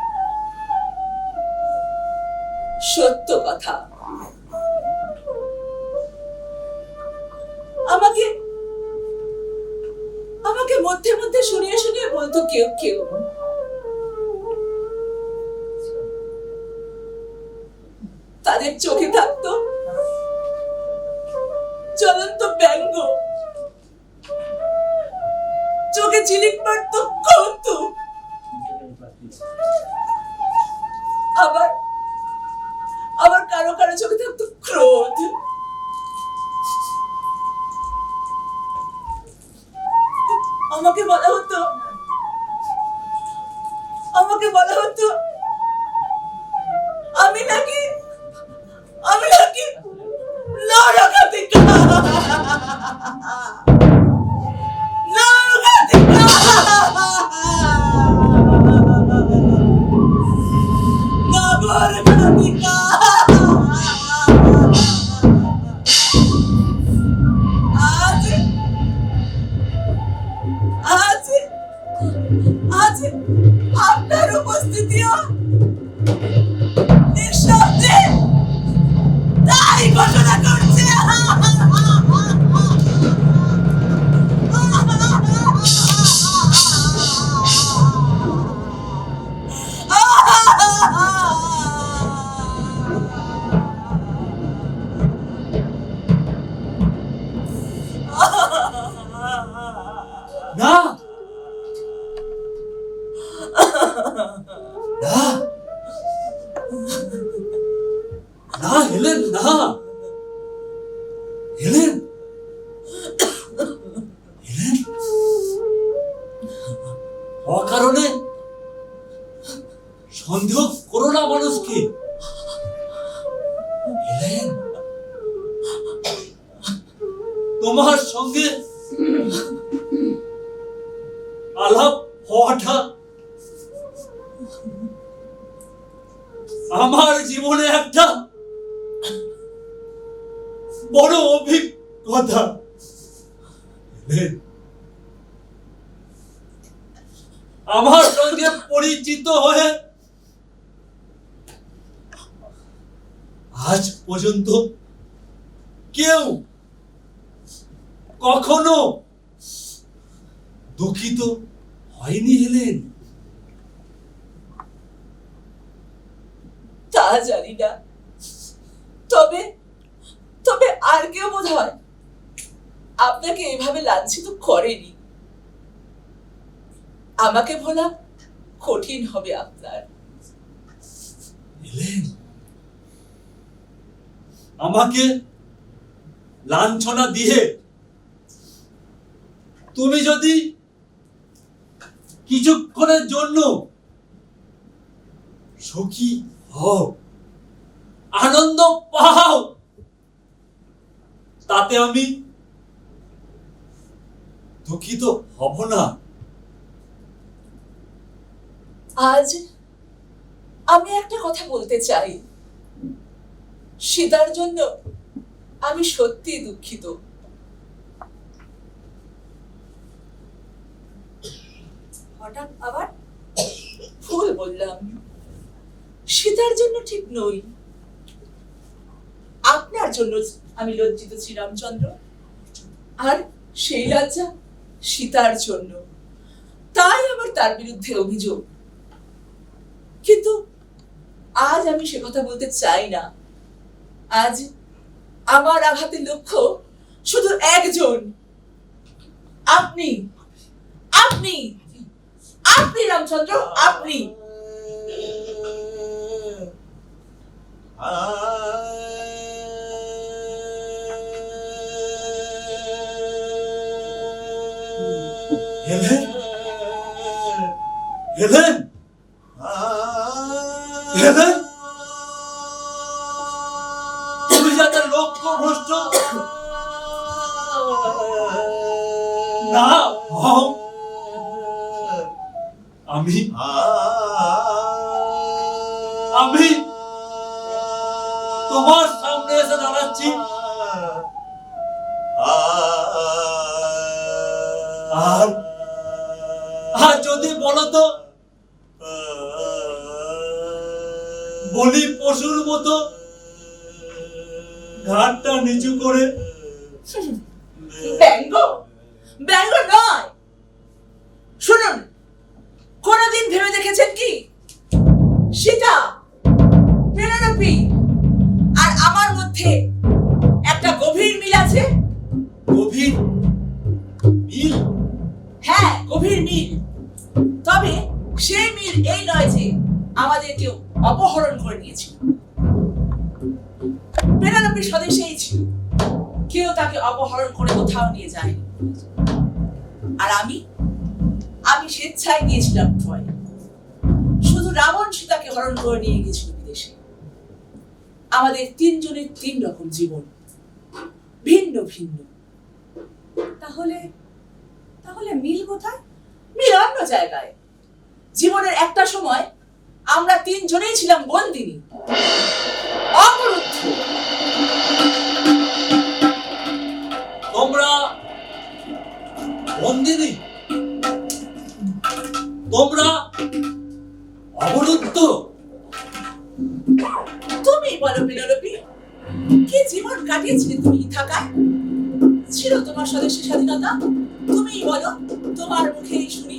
Speaker 7: সত্য কথা। আমাকে আমাকে মধ্যে মধ্যে শুনিয়ে শুনিয়ে বলতো কেউ কেউ, তাদের চোখে থাকতো জ্বলন্ত ব্যঙ্গ, চোখে ঝিলিক মারতো কৌতুক, আবার আবার কারো কারো চোখে থাকতো ক্রোধ। আমাকে বলা হতো আমি নাকি নরঘাতিকা, নরঘাতিকা, নগরঘাতিকা। আজ আপনার উপস্থিতিও নিঃশব্দে
Speaker 6: না না না হেলেন, না হেলেন, হেলেন, অকারণে সন্দেহ করো না মানুষকে। হেলেন, তোমার সঙ্গে আলাপ হওয়াটা আমার জীবনে একটা বড় অভিজ্ঞতা। হেলেন, আমার সঙ্গে পরিচিত হয়ে আজ পর্যন্ত কেউ কখনো দুঃখিত হয়নি হেলেন।
Speaker 7: তা জানি না, তবে তবে আর কেউ বোধ হয় আপনাকে এভাবে লাঞ্ছিত করেনি। আমাকে ভোলা কঠিন হবে আপনার।
Speaker 6: হেলেন, আমাকে লাঞ্ছনা দিয়ে তুমি যদি কিছুক্ষণের জন্য সুখী হও, আনন্দ পাও, তাতে আমি দুঃখিত হব না।
Speaker 7: আজ আমি একটা কথা বলতে চাই। সীতার জন্য আমি সত্যি দুঃখিত।
Speaker 1: হঠাৎ আবার
Speaker 7: ভুল বললাম, সীতার জন্য ঠিক নই, আপনার জন্য আমি লজ্জিত শ্রীরামচন্দ্র। আর সেই লজ্জা সীতার জন্য, তাই আমার তার বিরুদ্ধে অভিযোগ। কিন্তু আজ আমি সে কথা বলতে চাই না। আজ আমার আঘাতের লক্ষ্য শুধু একজন, আপনি। আপনি আপনি রামচন্দ্র, আপনি।
Speaker 6: হেলেন, হেলেন, হেলেন, তুমি যাতে লক্ষ্য ভ্রষ্ট না হও, আমি তোমার সামনে এসে দাঁড়াচ্ছি। আর যদি বলো তো বলি পশুর মতো ঘাটটা নিচু করে।
Speaker 7: ব্যঙ্গ ব্যঙ্গ নয়। শুনুন, কোনদিন ভেবে দেখেছেন কি সীতা, পেনেলোপি আর আমার মধ্যে একটা গভীর মিল আছে?
Speaker 6: গভীর মিল?
Speaker 7: হ্যাঁ, গভীর মিল। তবে সেই মিল এই নয় যে আমাদের কেউ অপহরণ করে নিয়েছিল। পেনেলোপি স্বদেশেই ছিল, কেউ তাকে অপহরণ করে কোথাও নিয়ে যায়নি। আর আমি স্বেচ্ছায় গিয়েছিলাম ট্রয়ে। শুধু রাবণ সীতাকে হরণ করে নিয়ে গিয়েছিল বিদেশে। আমাদের তিনজনের তিন রকম জীবন, ভিন্ন ভিন্ন।
Speaker 1: তাহলে তাহলে মিল কোথায়?
Speaker 7: মিল অন্য জায়গায়। জীবনের একটা সময় আমরা তিনজনেই ছিলাম বন্দিনী, অবরুদ্ধ।
Speaker 6: তোমরা বন্দিনী, তোমরা অবরুদ্ধ।
Speaker 7: তুমি বলো পেনেলোপি, কি জীবন কাটিয়েছিলে তুমি থাকায়? ছিল তোমার স্বদেশী স্বাধীনতা? তুমিই বলো, তোমার মুখেই শুনি।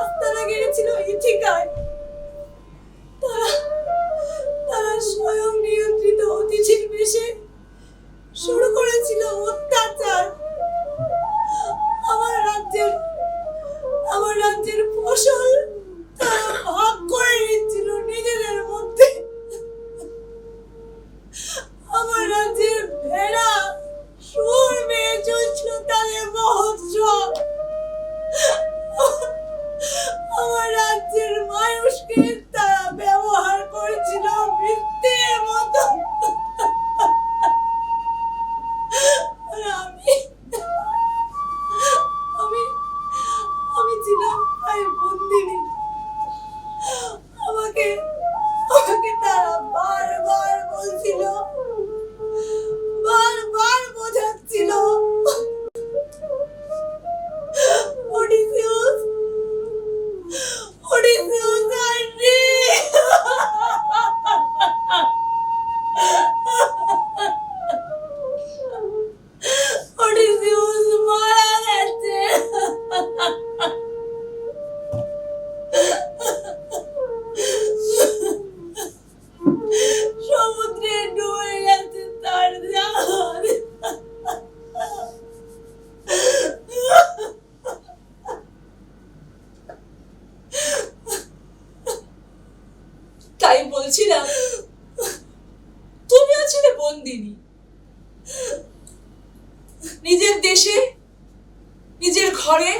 Speaker 7: আস্তানা গেড়েছিল ইথিকায়। তারা তারা স্বয়ং নিয়ন্ত্রিত অতিথির বেশে শুরু করেছিল অত্যাচার। আমার রাজ্যের ফসল তারা ভাগ করে নিচ্ছিল নিজেদের মধ্যে। আমার রাজ্যের ভেড়া সুর মেয়ে চলছিল তাদের মহোৎসব। আমার রাজ্যের মানুষকে তারা ব্যবহার করেছিল বৃত্তের মতো। আর আমি ছিলাম তাই বন্দিনী। আমাকে তারা বারবার বলছিল, বারবার বোঝাচ্ছিল, ওডিসিউস, ওডিসিউস আন্টি, ওডিসিউস মারা গেছে। সমুদ্রে ডুবে গেছে তার জাহাজ। তাই বলছিলাম তুমিও ছিলে বন্দিনী। নিজের দেশে, নিজের ঘরে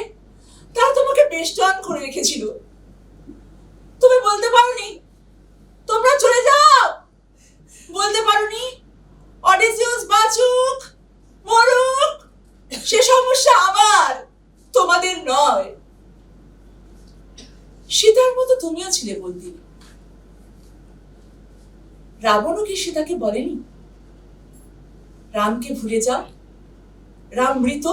Speaker 7: তারা তোমাকে বেষ্টন করে রেখেছিল। তুমি বলতে পারোনি তোমরা চলে যাও, বলতে পারোনি অডিসিউস বাঁচুক মরুক সে সমস্যা আমার, তোমাদের নয়। সীতার মতো তুমিও ছিলে বন্দিনী। রাবণও কি সীতাকে বলেনি রামকে ভুলে যাও, রাম মৃত,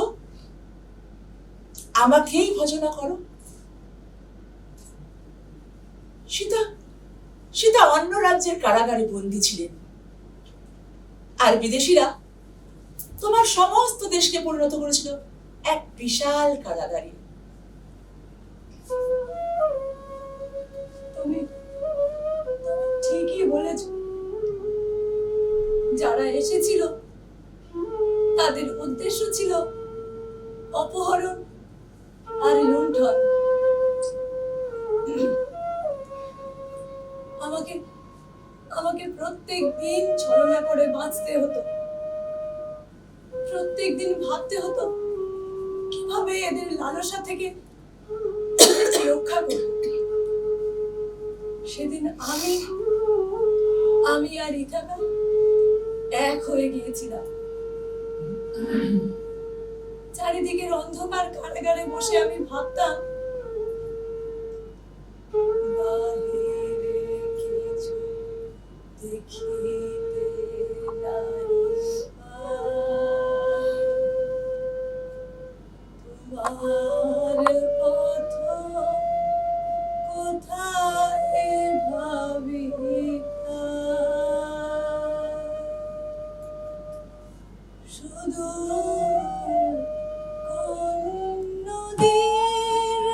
Speaker 7: আমাকেই ভজনা করো? সীতা অন্য রাজ্যের কারাগারে বন্দী ছিলেন, আর বিদেশিরা তোমার সমস্ত দেশকে পরিণত করেছিল এক বিশাল কারাগারে।
Speaker 1: তুমি ঠিকই বলেছ। যারা এসেছিল তাদের উদ্দেশ্য ছিল অপহরণ আর লুণ্ঠন। আমাকে প্রত্যেক দিন ছলনা করে বাঁচতে হতো। প্রত্যেক দিন ভাবতে হতো কিভাবে এদের লালসা থেকে রক্ষা করব। সেদিন আমি আর ইথাকা এক হয়ে গিয়েছিলাম। চারিদিকের অন্ধকার কারাগারে বসে আমি ভাবতাম বাহিরে কিছু দেখিতে নাহি তোমার পথ কোথায় ভাবিতা, শুধু কোন নদীর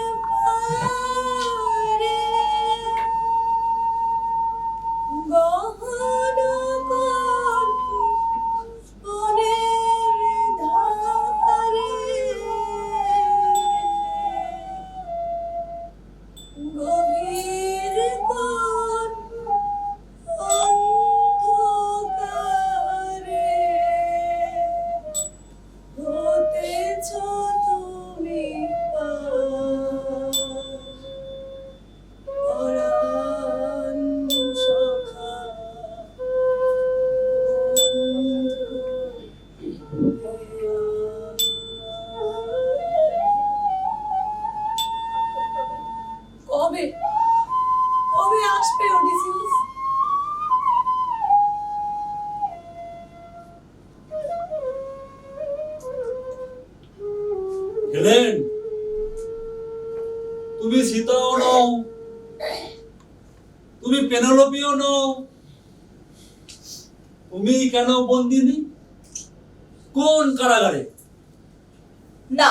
Speaker 1: পাড়ে গহন বনের ধারে গভীর কোন অন্ধকারে হতেছ তুমি পরাণ সখা কবে কবে আসবে ওডিসিউস?
Speaker 6: হেলেন, তুমি সীতাও নও, তুমি পেনেলোপিও নও, তুমি কেন বন্দিনী? কোন কারাগারে?
Speaker 7: না,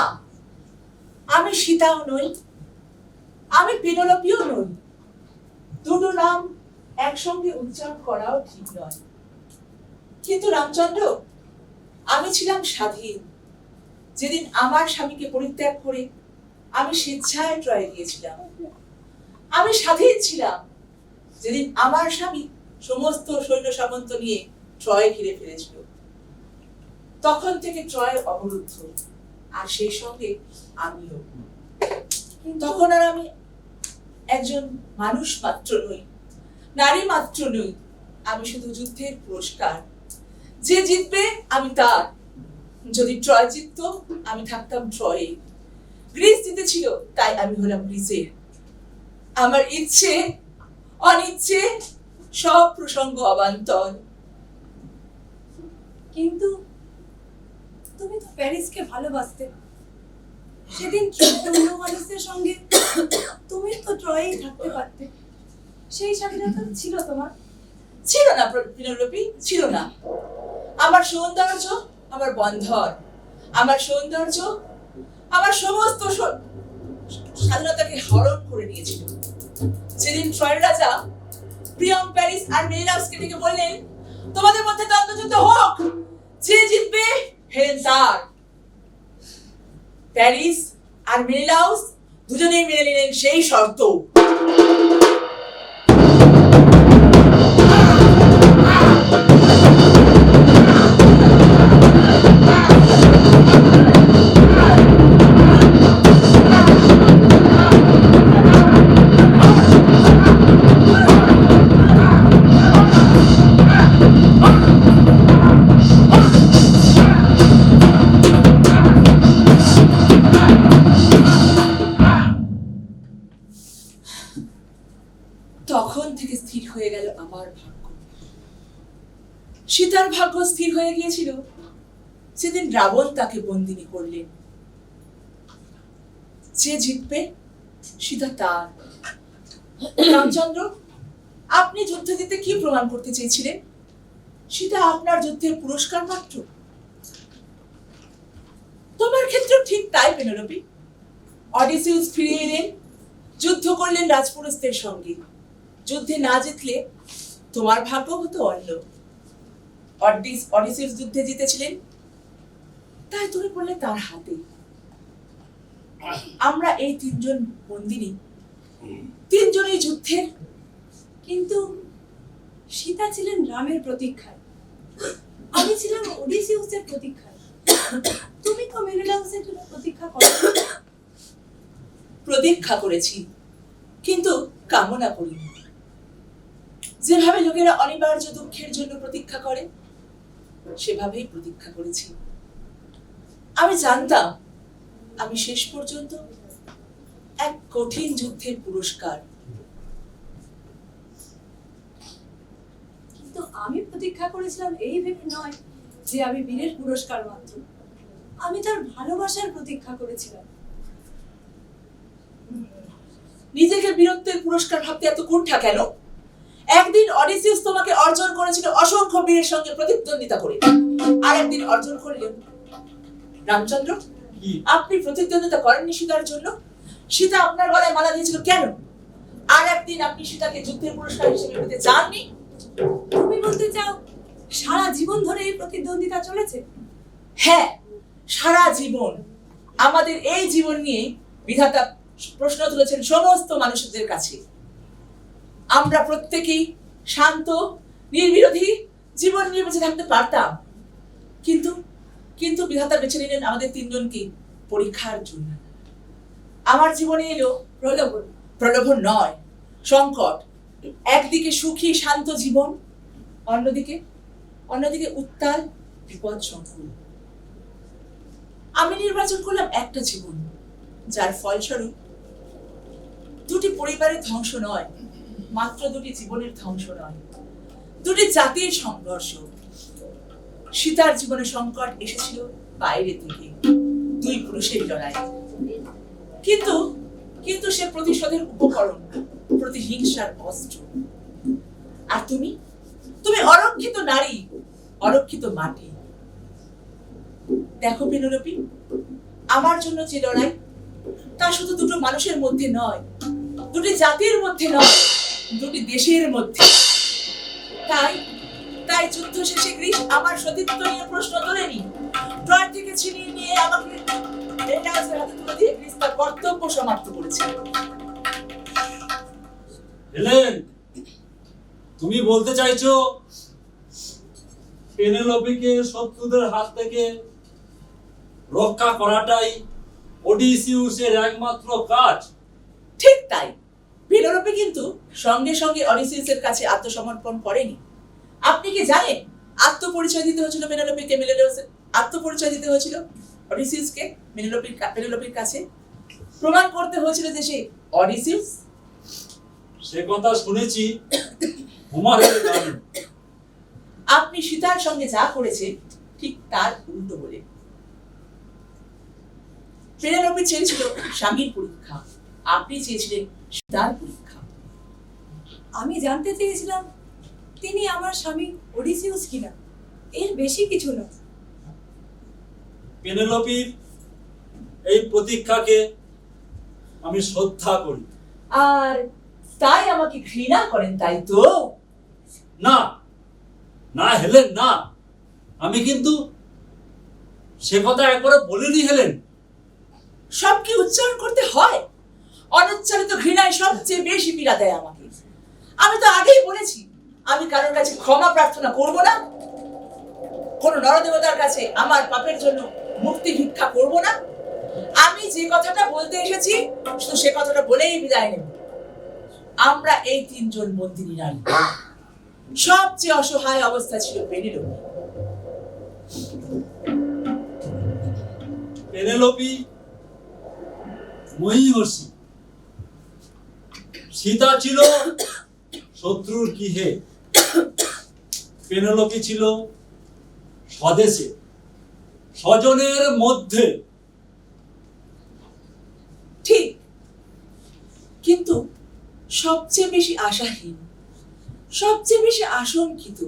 Speaker 7: আমি সীতাও নই, আমি পেনেলোপিও নই। দুটো নাম একসঙ্গে উচ্চারণ করাও ঠিক নয়। কিন্তু রামচন্দ্র, আমি ছিলাম স্বাধীন যেদিন আমার স্বামীকে পরিত্যাগ করে আমি স্বেচ্ছায় ট্রয়ে গিয়েছিলাম। আমি স্বাধীন ছিলাম যেদিন আমার স্বামী সমস্ত সৈন্য সামন্ত নিয়ে ট্রয় ঘিরে ফেলেছিল। তখন থেকে ট্রয় অবরুদ্ধ, আর সেই সঙ্গে আমিও। তখন আর আমি একজন মানুষ মাত্র নই, নারী মাত্র নই, আমি শুধু যুদ্ধের পুরস্কার। যে জিতবে আমি তার। যদি ট্রয় জিততো আমি থাকতাম ট্রয়ে। গ্রিস জিতেছিল তাই আমি হলাম গ্রিসের। আমার ইচ্ছে অনিচ্ছে সব প্রসঙ্গ অবান্তর।
Speaker 1: কিন্তু তুমি তো প্যারিসকে ভালোবাসতে। সেদিন ট্রয়ের অন্য মানুষদের সঙ্গে তুমি তো ট্রয়েই থাকতে পারতে। সেই স্বাধীনতা ছিল তোমার।
Speaker 7: ছিল না পেনেলোপি, ছিল না। আমার সৌন্দর্য আমার বন্ধন, আমার সৌন্দর্য আমার সমস্ত স্বাধীনতাকে হরণ করে নিয়েছিল। সেদিন ট্রয়ের রাজা প্রিয়ম প্যারিস আর মেরিলাউসকে ডেকে বললেন, তোমাদের মধ্যে দ্বন্দ্বযুদ্ধ হোক, যে জিতবে হেরেন তার। প্যারিস আর মেরিলাউস দুজনেই মেনে নিলেন সেই শর্ত। তখন থেকে স্থির হয়ে গেল আমার ভাগ্য। সীতার ভাগ্য স্থির হয়ে গিয়েছিল সেদিন রাবণ তাকে বন্দিনী করলেন। যে জিতবে সীতা তার। রামচন্দ্র, আপনি যুদ্ধ দিতে কি প্রমাণ করতে চেয়েছিলেন? সীতা আপনার যুদ্ধের পুরস্কার মাত্র। তোমার ক্ষেত্রে ঠিক তাই পেনেলোপি। অডিসিউস ফিরে এলেন, যুদ্ধ করলেন রাজপুরুষদের সঙ্গে। যুদ্ধে না জিতলে তোমার ভাগ্য হতো অন্য। অডিসিউস যুদ্ধে জিতেছিলেন, তাই তুমি পড়লে তার হাতে। আমরা এই তিনজন বন্দিনী, তিনজনই যুদ্ধের।
Speaker 1: কিন্তু সীতা ছিলেন রামের প্রতীক্ষায়, আমি ছিলাম ওডিসিউসের প্রতীক্ষায়। তুমি তো মেরিলাউসের জন্য প্রতীক্ষা করো।
Speaker 7: প্রতীক্ষা করেছি, কিন্তু কামনা করিনি। যেভাবে লোকেরা অনিবার্য দুঃখের জন্য প্রতীক্ষা করে, সেভাবেই প্রতীক্ষা করেছি। আমি জানতাম আমি শেষ পর্যন্ত এক কঠিন যুদ্ধের পুরস্কার।
Speaker 1: কিন্তু আমি প্রতীক্ষা করেছিলাম এই ভেবে নয় যে আমি বীরের পুরস্কার মাত্র। আমি তার ভালোবাসার প্রতীক্ষা করেছিলাম।
Speaker 7: নিজেকে বীরত্বের পুরস্কার ভাবতে এত কুণ্ঠা কেন? একদিন অডিসিউস তোমাকে অর্জন করেছিল অসংখ্য বীরের সঙ্গে প্রতিদ্বন্দ্বিতা করে, আর একদিন অর্জন করলেন রামচন্দ্র। আপনি প্রতিদ্বন্দ্বিতা করেননি সীতার জন্য। সীতা আপনার গলায় মালা দিয়েছিল কেন? আর একদিন আপনি সীতাকে যুদ্ধের পুরস্কার হিসেবে পেতে চাননি।
Speaker 1: তুমি বলতে চাও সারা জীবন ধরে এই প্রতিদ্বন্দ্বিতা চলেছে?
Speaker 7: হ্যাঁ, সারা জীবন। আমাদের এই জীবন নিয়ে বিধাতা প্রশ্ন তুলেছেন সমস্ত মানুষদের কাছে। আমরা প্রত্যেকেই শান্ত নির্বিরোধী জীবন নিয়ে বেঁচে থাকতে পারতাম, কিন্তু কিন্তু বিধাতা বেছে নিলেন আমাদের তিনজনকে পরীক্ষার জন্য। আমার জীবনে এলো প্রলোভন। প্রলোভন নয়, সংকট। একদিকে সুখী শান্ত জীবন, অন্যদিকে উত্তাল বিপদ সংকুল। আমি নির্বাচন করলাম একটা জীবন, যার ফলস্বরূপ দুটি পরিবারের ধ্বংস নয়, মাত্র দুটি জীবনের ধ্বংস নয়, দুটি জাতির সংঘর্ষ। সীতার জীবনে সংকট এসেছিল বাইরে থেকে, দুই পুরুষের লড়াই। কিন্তু সে প্রতিশোধের উপকরণ, প্রতিহিংসার অস্ত্র। আর তুমি অরক্ষিত নারী, অরক্ষিত মাটি। দেখো পেনেলোপি, আমার জন্য যে লড়াই, তা শুধু দুটো মানুষের মধ্যে নয়, দুটি জাতির মধ্যে নয়, দুটি দেশের মধ্যে। তাই তাই যুদ্ধ শেষে গ্রিস আমার সতীত্ব নিয়ে প্রশ্ন তোলেনি। ট্রয় থেকে ছিনিয়ে নিয়ে আমাকে এন্ডাসের হাতে তুলে দিয়ে গ্রিস তার কর্তব্য সমাপ্ত করেছে।
Speaker 6: হেলেন, তুমি বলতে চাইছো পেনেলোপিকে শত্রুদের হাত থেকে রক্ষা করাটাই ওডিসিউসের একমাত্র কাজ?
Speaker 7: ঠিক তাই। পেনেলোপি কিন্তু সঙ্গে সঙ্গে অডিসিউসের কাছে আত্মসমর্পণ করেনি। আপনি কি জানেন আত্মপরিচয় দিতে হয়েছিল পেনেলোপিকে, আত্মপরিচয় দিতে হয়েছিল অডিসিউসকে পেনেলোপির কাছে। প্রমাণ করতে হয়েছিল যে সে অডিসিউস।
Speaker 6: সে কথা শুনেছি হোমারের গানে।
Speaker 7: আপনি সীতার সঙ্গে যা করেছেন ঠিক তার উল্টো বলে। পেনেলোপি চেয়েছিল স্বামীর পরীক্ষা, আপনি চেয়েছিলেন সীতার পরীক্ষা।
Speaker 1: আমি জানতে চেয়েছিলাম তিনি আমার স্বামী ওডিসিউস কিনা, এর বেশি কিছু না।
Speaker 6: পেনেলোপির এই প্রতীক্ষাকে আমি শ্রদ্ধা করি।
Speaker 7: আর তাই আমাকে ঘৃণা করেন, তাই তো?
Speaker 6: না না হেলেন, না, আমি কিন্তু সে কথা একবারে বলিনি হেলেন।
Speaker 7: সব কি উচ্চারণ করতে হয়? অনুচ্চারিত ঘৃণায় সবচেয়ে বেশি পীড়া দেয় আমাকে। আমি তো আগেই বলেছি আমি কারোর কাছে ক্ষমা প্রার্থনা করব না, কোন নরদেবতার কাছে আমার পাপের জন্য মুক্তি ভিক্ষা করব না। আমি যে কথাটা বলতে এসেছি শুধু সে কথাটা বলেই বিদায় নেব। আমরা এই তিনজন বন্দিনী নারী। সবচেয়ে অসহায় অবস্থা ছিল পেনেলোপি।
Speaker 6: পেনেলোপি মহীয়সী, সীতা ছিল শত্রুর গৃহে, পেনেলোপি ছিল স্বদেশে স্বজনের মধ্যে।
Speaker 7: ঠিক, কিন্তু সবচেয়ে বেশি আশাহীন, সবচেয়ে বেশি আশঙ্কিত,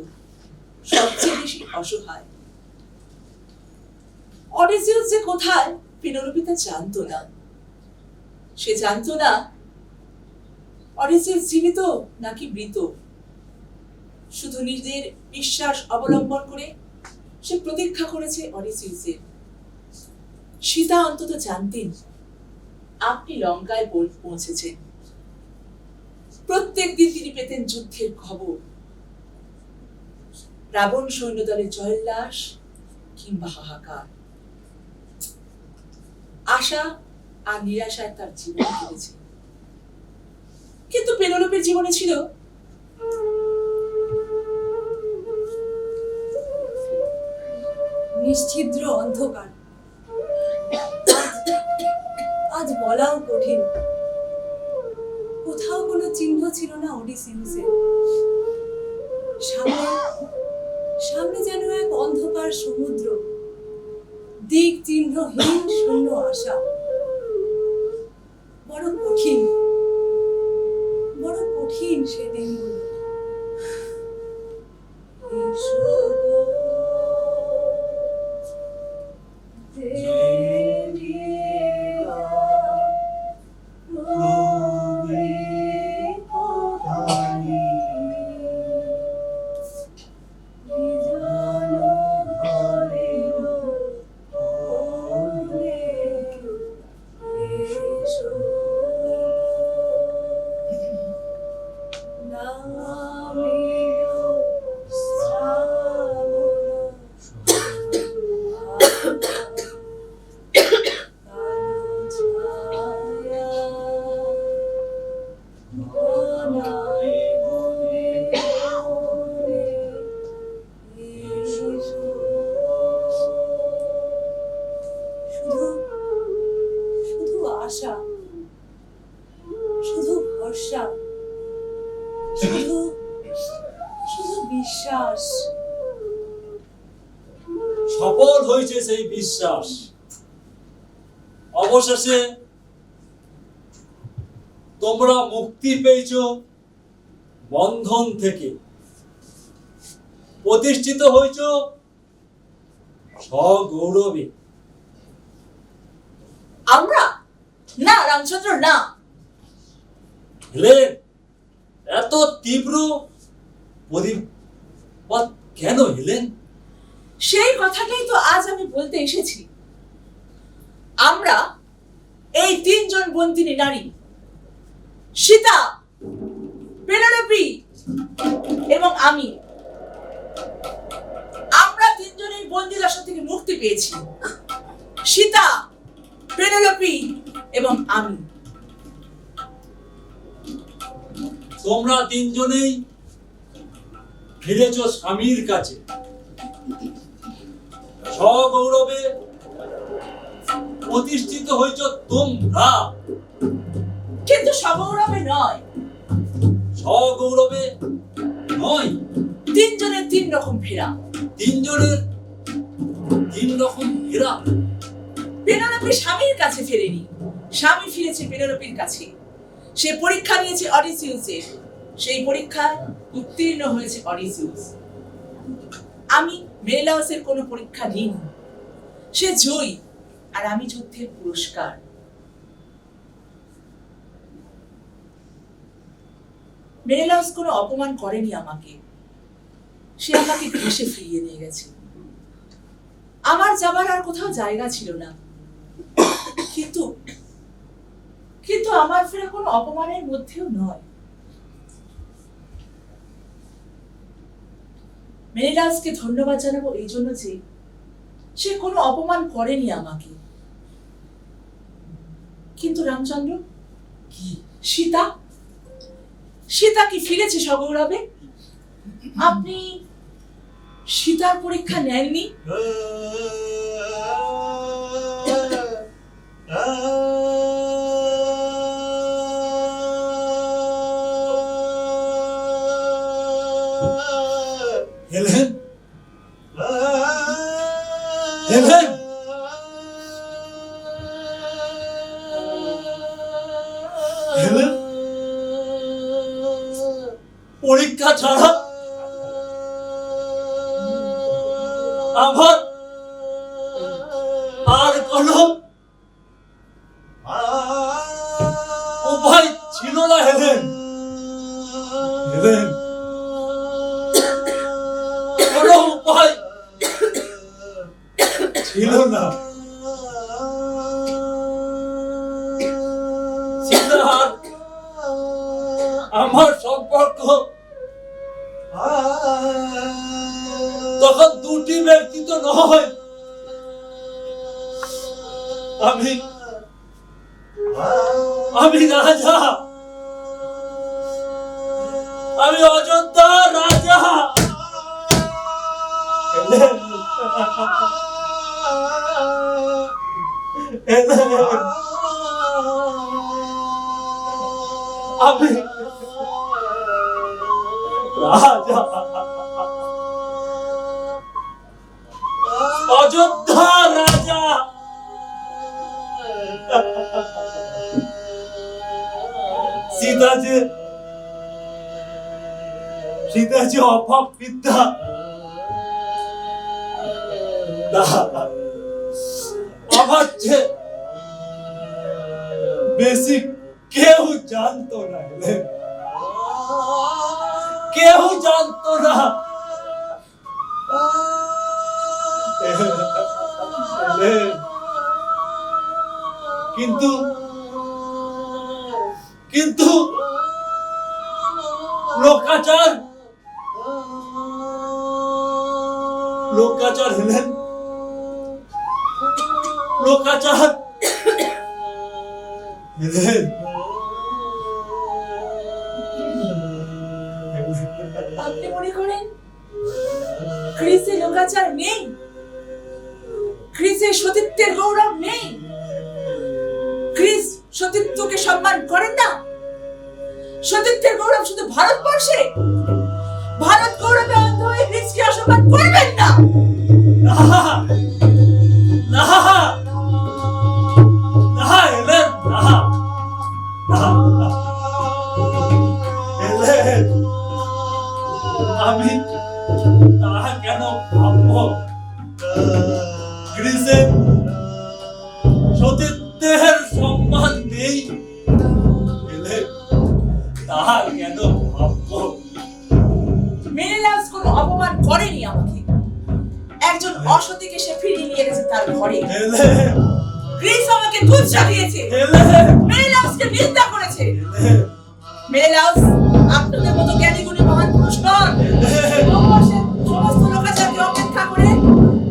Speaker 7: সবচেয়ে বেশি অসহায়। অডিসিউস যে কোথায় পেনেলোপি তা জানতো না। সে জানতো না অডিসিউস জীবিত নাকি মৃত। শুধু নিজের বিশ্বাস অবলম্বন করে সে প্রতীক্ষা করেছে অডিসিউসের। সীতা অন্তত জানতেন আপনি লঙ্কায় পৌঁছেছেন। প্রত্যেক দিন তিনি পেতেন যুদ্ধের খবর, রাবণ সৈন্যদলের জয়োল্লাস কিংবা হাহাকার। আশা আর নিরাশায় তার জীবন কেটেছে। কিন্তু পেনেলোপির জীবনে ছিল
Speaker 1: নিশ্ছিদ্র অন্ধকার। আজ বলাও কঠিন, কোথাও কোনো চিহ্ন ছিল না ওডিসিউসের। সামনে যেন এক অন্ধকার সমুদ্র, দিক চিহ্নহীন শূন্য আশা। বড় কঠিন সে দিনগুলো। আশা, শুধু ভরসা, শুধু বিশ্বাস।
Speaker 6: সফল হয়েছে সেই বিশ্বাস। অবশেষে তোমরা মুক্তি পেয়েছ বন্ধন থেকে, প্রতিষ্ঠিত হয়েছ সগৌরবে।
Speaker 7: আমরা না রামচন্দ্র, না।
Speaker 6: হেলেন, এত তীব্র প্রতিবাদ কেন হেলেন?
Speaker 7: সেই কথাটাই তো আজ আমি বলতে এসেছি। আমরা এই 3 জন বন্দিনী নারী, সীতা, পেনেলোপি এবং আমি, আমরা 3 জন এই বন্দিদশা থেকে মুক্তি পেয়েছি। সীতা, পেনেলোপি এবং আমি।
Speaker 6: তোমরা 3 জনেই ফিরেছ স্বামীর কাছে, সগৌরবে প্রতিষ্ঠিত হয়েছ তোমরা।
Speaker 7: কিন্তু সগৌরবে নয়,
Speaker 6: সগৌরবে নয়।
Speaker 7: 3 জনের 3 রকম ফেরা।
Speaker 6: 3 জনের 3 রকম ফেরা।
Speaker 7: পেনেলোপি স্বামীর কাছে ফেরেনি, স্বামী ফিরেছে পেনেলোপির কাছে। সে পরীক্ষা নিয়েছে অডিসিউসের, সেই পরীক্ষায় উত্তীর্ণ হয়েছে অডিসিউস। আমি মেনেলাওসের কোনো পরীক্ষা নিইনি, সে জয়ী আর আমি যুদ্ধের পুরস্কার। মেনেলাওস কোনো অপমান করেনি আমাকে, সে আমাকে ঘেঁষে ফিরিয়ে নিয়ে গেছে। আমার যাবার আর কোথাও জায়গা ছিল না, কিন্তু কিন্তু আমার ফেরা কোনো অপমানের মধ্যেও নয়। মেনেলাওসকে ধন্যবাদ জানাবো এই জন্য যে সে কোনো অপমান করেনি আমাকে। কিন্তু রামচন্দ্র,
Speaker 6: কি?
Speaker 7: সীতা, সীতা কি ফিরেছে সগৌরবে? আপনি সীতার পরীক্ষা নেননি?
Speaker 6: হেলেন, হেলেন, হেলেন, পরীক্ষা ছাড়া আমার আর কোনো উপায় ছিল না হেলেন। হেলেন, কোনো উপায় ছিল না। সীতা আর আমার সম্পর্ক তখন 2টি ব্যক্তি তো নয়। আমি রাজা, আমি অযোধ্যা রাজা। আমি রাজা, অযোধ্যা রাজা। সীতা যে অভাব বিদ্যা আমার চেয়ে বেশি কেউ জানতো না, কেউ জানতো না। কিন্তু কিন্তু লোকাচার হেলেন, লোকাচার হেলেন।
Speaker 7: আপনি মনে করেন গ্রিসে লোকাচার নেই? গ্রিসে সতীত্বের গৌরব নেই? গ্রিস সতীত্বকে সম্মান করেন না? সতীত্বের গৌরব শুধু ভারতবর্ষে? ভারত গৌরবে অন্ধ হয়ে গ্রিসকে অসম্মান করবেন না।
Speaker 6: না না না হেলেন, না হেলেন, আমি তাহা কেন ভাবব? গ্রিসের সতীত্বের সম্মান নেই হেলেন, তা কেন ভাববো?
Speaker 7: মেরিলাস কোনো অপমান করেনি আমাকে। একজন অসতীকে সে ফিরিয়ে নিয়ে গেছে তার ঘরে।
Speaker 6: হেলেন,
Speaker 7: গ্রিস আমাকে দুধ চালিয়েছে,
Speaker 6: হেলেন,
Speaker 7: মেরিলাসকে নিন্দা করেছে। মেরিলাস আপনাদের মতো জ্ঞানী গুণী মহান পুরুষ নন। ভারতবর্ষের সমস্ত লোকাচারকে অপেক্ষা করে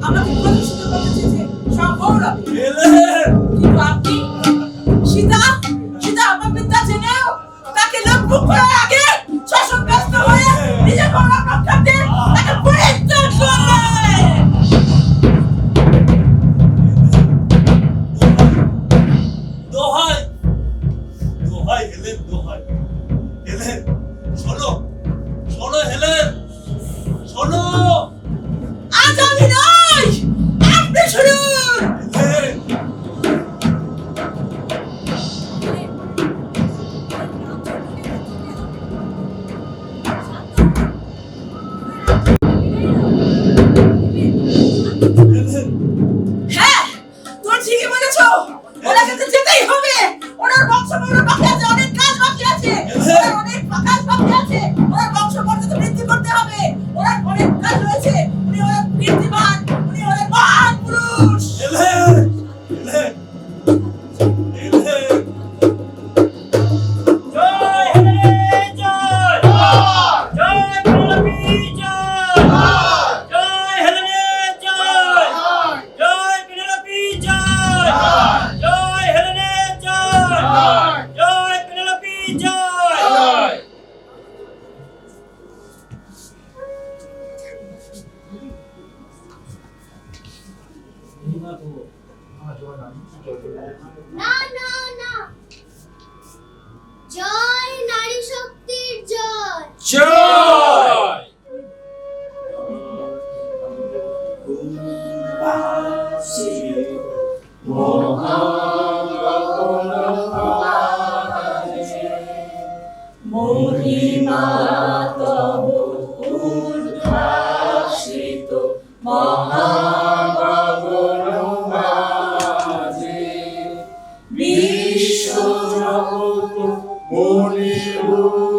Speaker 7: আমাকে প্রতিষ্ঠিত করতে চেয়েছে সগৌরবে।
Speaker 6: হেলেন।
Speaker 7: কিন্তু আপনি সীতা আমার বিদ্যা জেনেও তাকে লঙ্ঘন করার আগে শাসক ব্যস্ত হয়ে নিজের গৌরব রক্ষার্থে তাকে পরিত্যাগ করলেন।
Speaker 6: দোহাই, দোহাই হেলেন, দোহাই। হেলেন, শোনো, শোনো হেলেন, শোনো।
Speaker 7: আজ আমি নই, আপনি শুনুন।
Speaker 6: Helen, Helen.
Speaker 7: হ্যাঁ, তুমি ঠিকই বলেছো। ওনাকে তো যেতেই হবে। ওনার বংশ বাকি আছে, অনেক কাজ বাকি আছে। ওনার অনেক কাজ বাকি আছে। ওনার বংশ পর্যন্ত বৃদ্ধি করতে হবে। ওনার অনেক কাজ রয়েছে। উনি অনেক কীর্তিমান, উনি অনেক মহান পুরুষ।
Speaker 6: Helen, Helen, Helen.
Speaker 2: জয় হেলেন, জয় জয় পেনেলোপি, জয় জয় হেলেন, জয় জয় পেনেলোপি, জয় জয় হেলেন, জয় জয় পেনেলোপি, জয়।
Speaker 9: না না না, জয় নারী শক্তির জয়।
Speaker 2: জয়
Speaker 7: মহিমা তব উদ্ভাসিত মহাগগন মাঝে বিশ্বজগৎ
Speaker 8: মণিভূষণ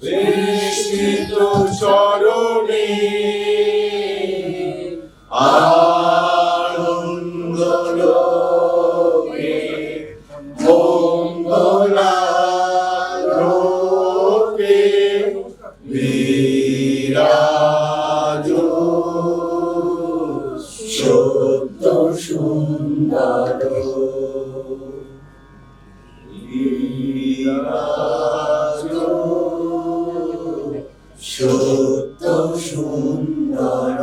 Speaker 8: বেষ্টিত চরণে আনন্দ লোকে মঙ্গলালোকে বিরাজ সত্য সুন্দর বিরাজ সত্য সুন্দর।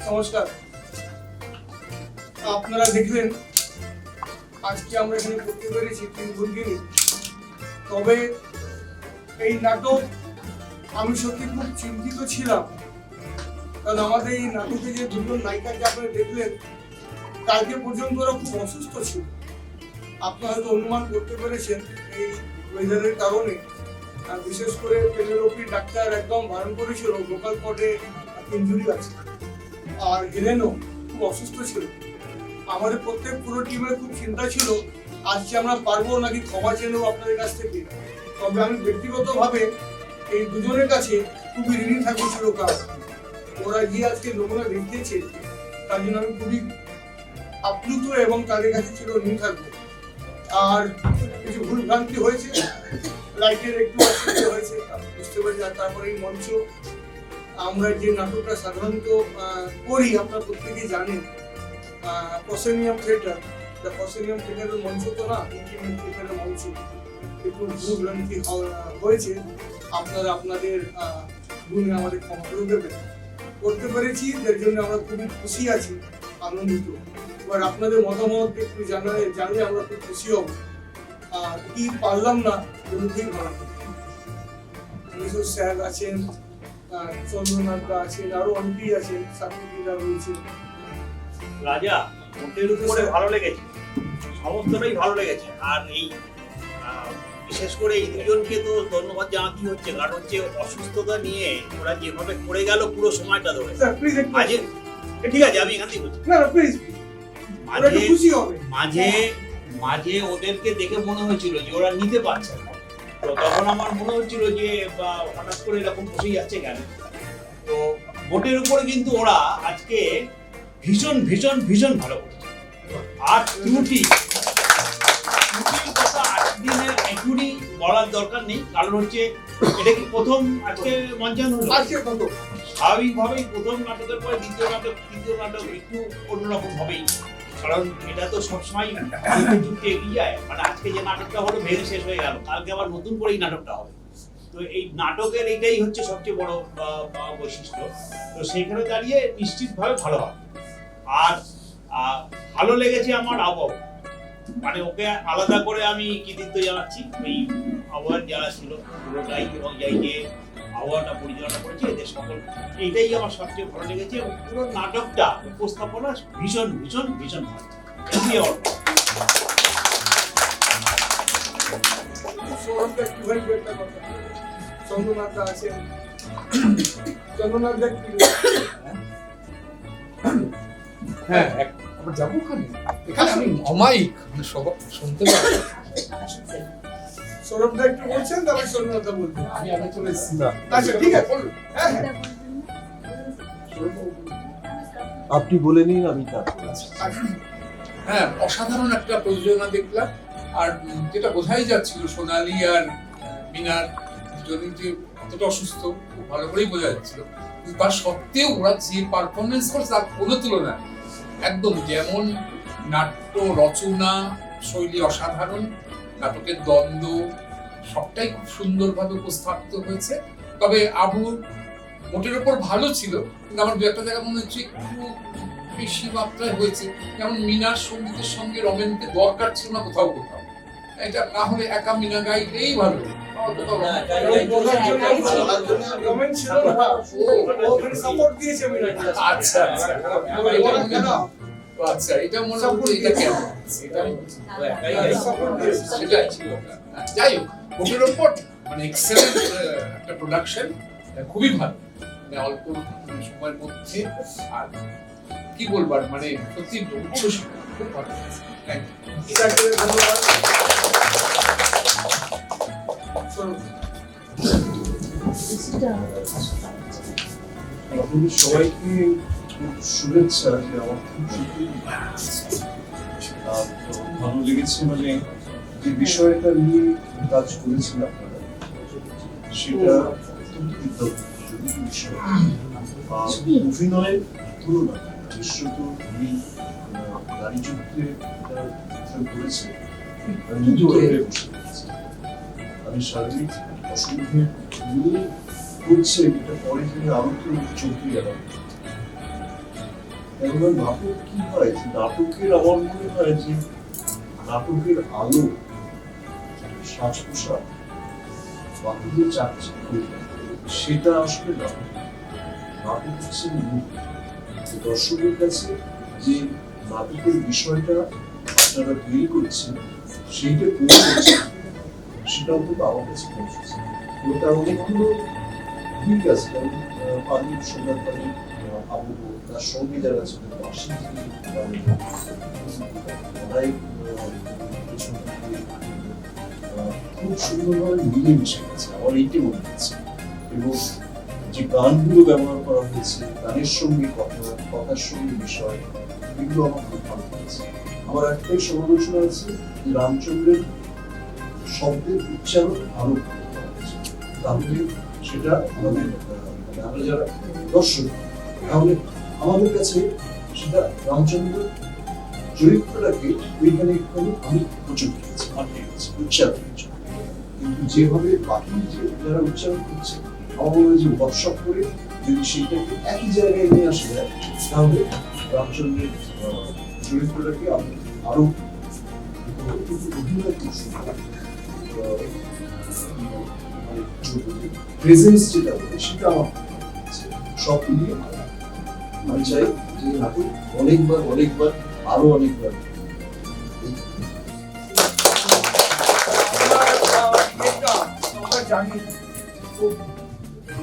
Speaker 5: নমস্কার। আপনারা দেখলেন আজকে আমরা এখানে করতে পেরেছি তিন ভঙ্গিনী। তবে এই নাটক আমি সত্যি খুব চিন্তিত ছিলাম, কারণ আমাদের এই নাটকে যে দুজন নায়িকাকে আপনারা দেখলেন কালকে পর্যন্ত ওরা খুব অসুস্থ ছিল। আপনারা হয়তো অনুমান করতে পেরেছেন এই ওয়েদারের কারণে। আর বিশেষ করে পেনেলোপি ডাক্তার একদম বারণ করেছিল, লোকাল কোর্টে ইনজুরি আছে। আর হেলেনও খুব অসুস্থ ছিল। আমাদের প্রত্যেক পুরো টিমের খুব চিন্তা ছিল আজকে আমরা পারবো নাকি ক্ষমা চেয়ে নেবো আপনাদের কাছ থেকে। তবে আমি ব্যক্তিগতভাবে এই দুজনের কাছে খুবই ঋণী থাকবো চিরকাল। ওরা গিয়ে আজকে নমুনা দেখিয়েছে, তার জন্য আমি খুবই আপ্লুত এবং তাদের কাছে ছিল ঋণী থাকবো। আর কিছু ভুল ভ্রান্তি হয়েছে, লাইটের একটু অসুবিধা হয়েছে বুঝতে পারি। আর তারপরে এই মঞ্চ আমরা যে নাটকটা সাধারণত করি আপনারা প্রত্যেকেই জানেন, প্রসেনিয়াম থিয়েটার। প্রসেনিয়াম থিয়েটারের মঞ্চ তো না, ইন্টিমেট থিয়েটারের মঞ্চ। একটু ভুল ভ্রান্তি হয়েছে, আপনারা আপনাদের গুণে আমাদের ক্ষমা করে দেবেন। করতে পেরেছি, এর জন্য আমরা খুবই খুশি আছি, আনন্দিত। এবার আপনাদের মতামত একটু জানলে আমরা খুব খুশি হব। আর কি পারলাম না ঠিক বানাবো। স্যার আছেন, চন্দ্রনাথ দা আছেন, আরো অনেকেই আছেন, সাথীরা রয়েছে।
Speaker 4: রাজা মোটের উপরে ভালো লেগেছে, সমস্তটাই ভালো লেগেছে। আর এই বিশেষ করে এই দুজনকে তো ধন্যবাদ জানাতে হচ্ছে, কারণ হচ্ছে অসুস্থতা নিয়ে ওরা যেভাবে করে গেল পুরো সময়টা ধরে।
Speaker 5: স্যার প্লিজ
Speaker 4: মাঝে ঠিক আছে, আমি এখান থেকে বলছি,
Speaker 5: না না প্লিজ ওরা একটু খুশি হবে।
Speaker 4: মাঝে মাঝে ওদেরকে দেখে মনে হয়েছিল যে ওরা নিতে পারছে না, তো তখন আমার মনে হচ্ছিল যে হঠাৎ করে এরকম বসে যাচ্ছে কেন। তো ভোটের উপরে কিন্তু ওরা আজকে ভীষণ ভীষণ ভীষণ ভালো করেছে। আর ত্রুটির কথা আজদিনের এখনই বলার দরকার নেই, কারণ হচ্ছে এটা কি প্রথম আজকে মঞ্চায়ন হলো।
Speaker 5: আজকে কত
Speaker 4: স্বাভাবিকভাবেই প্রথম নাটকের পরে দ্বিতীয় নাটক, তৃতীয় নাটক একটু অন্যরকম হবেই, কারণ এটা তো সবসময় যুক্তি এগিয়ে যায়। মানে আজকে যে নাটকটা হলো ভেঙে শেষ হয়ে গেল, কালকে আবার নতুন করে এই নাটকটা হবে। তো এই নাটকের এইটাই হচ্ছে সবচেয়ে বড় বৈশিষ্ট্য। তো সেইখানে দাঁড়িয়ে নিশ্চিতভাবে ভালো হবে। আর ভালো লেগেছে আমার আবহাওয়া, মানে ওকে আলাদা করে আমি কৃতিত্ব জানাচ্ছি। এই আবহাওয়ার যারা ছিল পুরোটাই, এবং যাই যে আবহাওয়াটা পরিচালনা করেছে এদের সকল, এইটাই আমার সবচেয়ে ভালো লেগেছে। এবং পুরো নাটকটা উপস্থাপনা ভীষণ ভীষণ ভীষণ ভালো।
Speaker 5: সৌরভটা একটু ভাই একটা কথা, চন্দ্রনাথদা আছেন, চন্দ্রনাথদা কি
Speaker 10: হ্যাঁ আমরা যাবো ওখানে, এখানে আমি অমাইক মানে সব শুনতে পাবো।
Speaker 5: সৌরভদা একটু বলছেন, তারপরে চন্দ্রনাথদা বলবেন।
Speaker 10: আমি চলে এসেছি।
Speaker 5: আচ্ছা ঠিক আছে বলুন। হ্যাঁ হ্যাঁ
Speaker 3: আপনি বলে নিন, আমি তারপর আছি।
Speaker 10: হ্যাঁ, অসাধারণ একটা প্রযোজনা দেখলাম। আর যেটা বোঝাই যাচ্ছিল সোনালী আর মিনার দুজনই যে কতটা অসুস্থ খুব ভালো করেই বোঝা যাচ্ছিল, কিন্তু তার সত্ত্বেও ওরা যে পারফরমেন্স করছে তার কোনো তুলনা নেই। একদম যেমন নাট্য রচনা শৈলী অসাধারণ, নাটকের দ্বন্দ্ব সবটাই খুব সুন্দরভাবে উপস্থাপিত হয়েছে। তবে আবু মোটের ওপর ভালো ছিল, কিন্তু আমার দু একটা জায়গা মনে হচ্ছে একটু বেশি মাত্রায় হয়েছে। যেমন মিনার সঙ্গীতের সঙ্গে রমেনকে দরকার ছিল না কোথাও কোথাও, এটা না হলে একা মিনা গাইলেই ভালো।
Speaker 5: রমেন ছিল না, ও ওখানে সাপোর্ট দিয়েছে মিনাকে।
Speaker 10: আচ্ছা আচ্ছা আচ্ছা, এটা মনে হচ্ছে এটা কেন সেটাই ছিল। যাই হোক, মোটের ওপর মানে এক্সেলেন্ট একটা প্রোডাকশন, খুবই ভালো, মানে অল্প সময়ের মধ্যে। আর কি বলবার, মানে সত্যি উচ্ছ্বসিত, খুব ভালো। Thank you.
Speaker 5: ধন্যবাদ।
Speaker 3: আপনাদের সবাইকে শুভেচ্ছা। যে আমার খুব ভালো লেগেছে, মানে যে বিষয়টা নিয়ে কাজ করেছেন আপনারা সেটা অত্যন্ত বিষয়। অভিনয়ের তুলনা দৃশ্যত এই নারী যুদ্ধে করেছে, আমি শারীরিক অসুবিধে নিয়ে করছে, এটা পরে থেকে আরো তো চলতে গেলাম। কেননা নাটক কি হয়, নাটকের আমার মনে হয় যে নাটকের আলো, সাজ পোশাক, বাকিদের চাকচিক্য, সেটা আসলে নাটক। নাটক হচ্ছে দর্শকের কাছে যে নাটকের বিষয়টা আপনারা তৈরি করছেন, সেইটা পৌঁছচ্ছে, সেটা অন্তত আমার কাছে পৌঁছেছে। ওটা অনেকগুলো দিক আছে, যেমন পানি সোনার পানি আবু, তার সঙ্গে যারা ছিলেন খুব সুন্দরভাবে মিলে মিশে গেছে, আমার এইটি মনে হচ্ছে। এবং যে গানগুলো ব্যবহার করা হয়েছে, গানের সঙ্গে কথা, কথার সঙ্গে বিষয়, এগুলো আমার খুব ভালো লেগেছে। আমার একটাই সমালোচনা আছে যে রামচন্দ্রের শব্দের উচ্চারণ আরো ভালো করা হয়েছে, তাহলে সেটা আমাদের আমরা যারা দর্শক, তাহলে আমাদের কাছে সেটা রামচন্দ্র চরিত্রটাকে ওইখানে একটু আমি প্রচুর পেয়েছি, মাঠে গেছি উচ্চারণের জন্য। কিন্তু যেভাবে বাকি যে যারা উচ্চারণ করছে, আমার মনে হয় যে ওয়ার্কশপ করে যদি সেইটাকে একই জায়গায় নিয়ে আসা যায়, তাহলে রামচন্দ্রের চরিত্রটাকে আমি আরো অভিনয় খুব সুন্দর, প্রেজেন্স যেটা বলে সেটা আমার সব মিলিয়ে আমি চাই যে নাটক অনেকবার আরো অনেকবার
Speaker 5: আমরা জানি খুব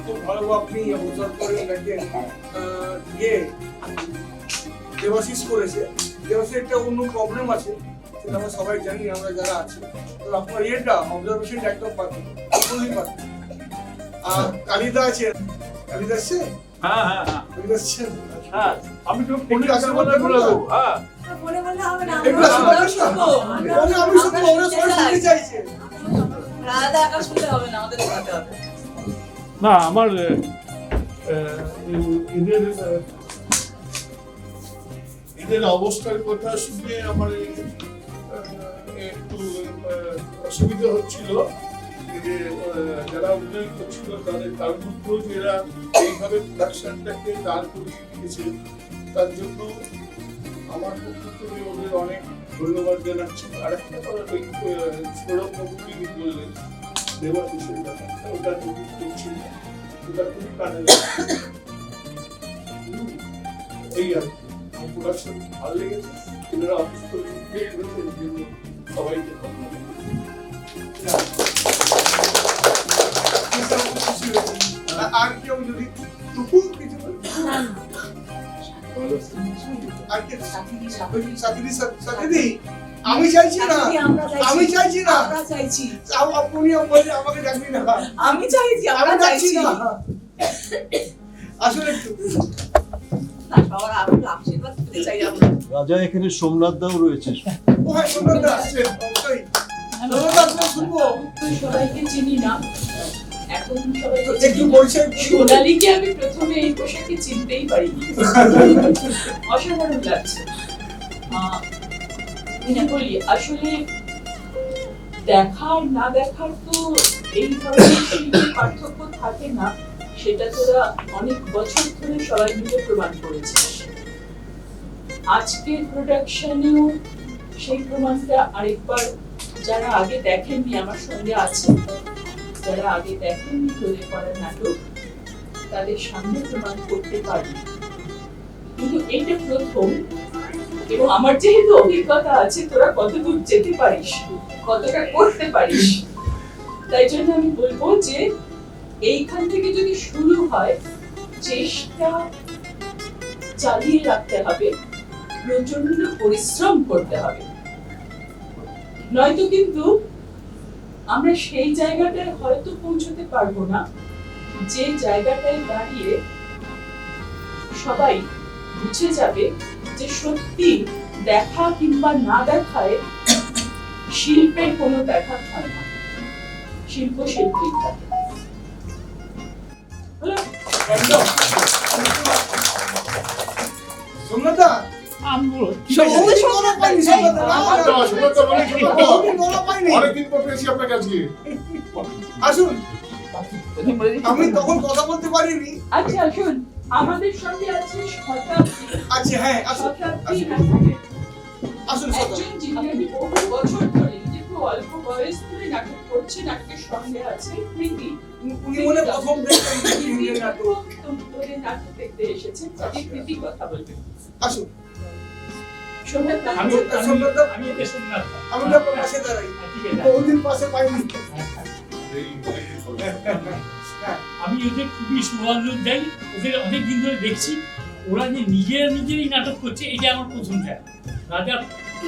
Speaker 5: খুব ভালো আপনি অবসর করে দেখেন দেবাশিস করেছে। দেবাশিস একটা অন্য প্রবলেম আছে, সেটা আমরা সবাই জানি, আমরা যারা আছি। তো আপনার অবজারভেশন একদম পাবেন, আর কালিদা আছে, কালিদা আছে, কালিদা আছে।
Speaker 6: আমি তো ফোনে আশীর্বাদ বলে দেবো।
Speaker 7: মনে বললে হবে না,
Speaker 5: একটু আশীর্বাদ শুনবো। আমি শুনবো, ওরা সবাই শুনতে চাইছে।
Speaker 7: রাধা একা শুনলে হবে না, আমাদের শোনাতে হবে।
Speaker 6: না আমার
Speaker 11: এদের অবস্থার কথা শুনে আমার একটু অসুবিধা হচ্ছিল যে যারা অভিনয় করছিল তাদের তার মধ্যেও এরা এইভাবে প্রোডাকশনটাকে দাঁড় করিয়ে দিয়েছে, তার জন্য আমার পক্ষ থেকে ওদের অনেক ধন্যবাদ জানাচ্ছি। আর একটা ওই সৌরভ বাবু তিনি বললেন দেবাশিসের ব্যাপারটা, ওটা যদি করছি ওটা খুবই কানে লাগে। এই আর প্রোডাকশন ভালো লেগেছে, এনারা অফিস করে করেছে, এর জন্য সবাইকে ধন্যবাদ।
Speaker 5: আর কেউ যদি টুকু কিছু আর কে সাথী আমি চাইছি না, আমি চাইছি না,
Speaker 7: আমরা চাইছি,
Speaker 5: আপনি আমাকে ডাকবি না,
Speaker 7: আমি চাইছি, আমরা চাইছি
Speaker 5: না। আসলে একটু
Speaker 7: না, সবার আশীর্বাদ পেতে চাই আমরা।
Speaker 3: রাজা এখানে সোমনাথ দাও রয়েছে।
Speaker 5: ও ভাই সুন্দর আসছে, অবশ্যই সুন্দর আসলে শুনবো।
Speaker 12: সবাইকে চিনি না, এখন সবাইকে
Speaker 5: একটু
Speaker 12: চিনি না।
Speaker 5: পরিচয়
Speaker 12: সোনালীকে আমি প্রথমে এই পোশাকে চিনতেই পারিনি, অসাধারণ লাগছে। বলি আসলে দেখার না দেখার তো এই ধরনের শিল্পের পার্থক্য থাকে না, সেটা তোরা অনেক বছর ধরে সবাই মিলে প্রমাণ করেছিস। আজকের প্রোডাকশনেও সেই প্রমাণটা আরেকবার যারা আগে দেখেননি, আমার সঙ্গে আছে যারা আগে দেখেননি তোদের করা নাটক, তাদের সামনে প্রমাণ করতে পারি। কিন্তু এইটা প্রথম, এবং আমার যেহেতু অভিজ্ঞতা আছে তোরা কতদূর যেতে পারিস, কতটা করতে পারিস, তাই জন্য আমি বলবো যে এইখান থেকে যদি শুরু হয়, চেষ্টা চালিয়ে রাখতে হবে, প্রচন্ড পরিশ্রম করতে হবে, নয়তো কিন্তু আমরা সেই জায়গাটায় হয়তো পৌঁছতে পারবো না যে জায়গাটায় দাঁড়িয়ে সবাই বুঝে যাবে যে সত্যি দেখা কিংবা না দেখায় শিল্পের কোনো দেখা হয় না, শিল্প শিল্পী থাকে।
Speaker 5: সুন্দরদা
Speaker 11: অনেকদিন পর পেয়েছি আপনার কাছে।
Speaker 5: আসুন, আমি তখন কথা বলতে পারিনি।
Speaker 12: আচ্ছা আসুন, আমাদের সঙ্গে আছে শতাব্দী।
Speaker 5: আচ্ছা হ্যাঁ, আসুন
Speaker 12: শতাব্দী নাটকের
Speaker 5: আসুন
Speaker 12: একজন যিনি আমি বহু বছর ধরে, যে খুব অল্প বয়স ধরে নাটক করছে, নাটকের সঙ্গে আছে প্রীতি।
Speaker 5: উনি মনে প্রথম দেখতেন
Speaker 12: প্রীতি
Speaker 5: নাটক।
Speaker 12: প্রথম ধরে নাটক দেখতে এসেছেন, তাদের প্রীতি কথা বলবেন।
Speaker 5: আসুন,
Speaker 12: সোমনাথ
Speaker 5: আমি আপনার পাশে দাঁড়াই, বহুদিন পাশে পাইনি।
Speaker 2: আমি ওদের খুবই শুভানুরোধ দেয়, ওদের অনেকদিন ধরে দেখছি, ওরা যে নিজেরই নাটক করছে, এটা আমার প্রথম দেখা। রাজা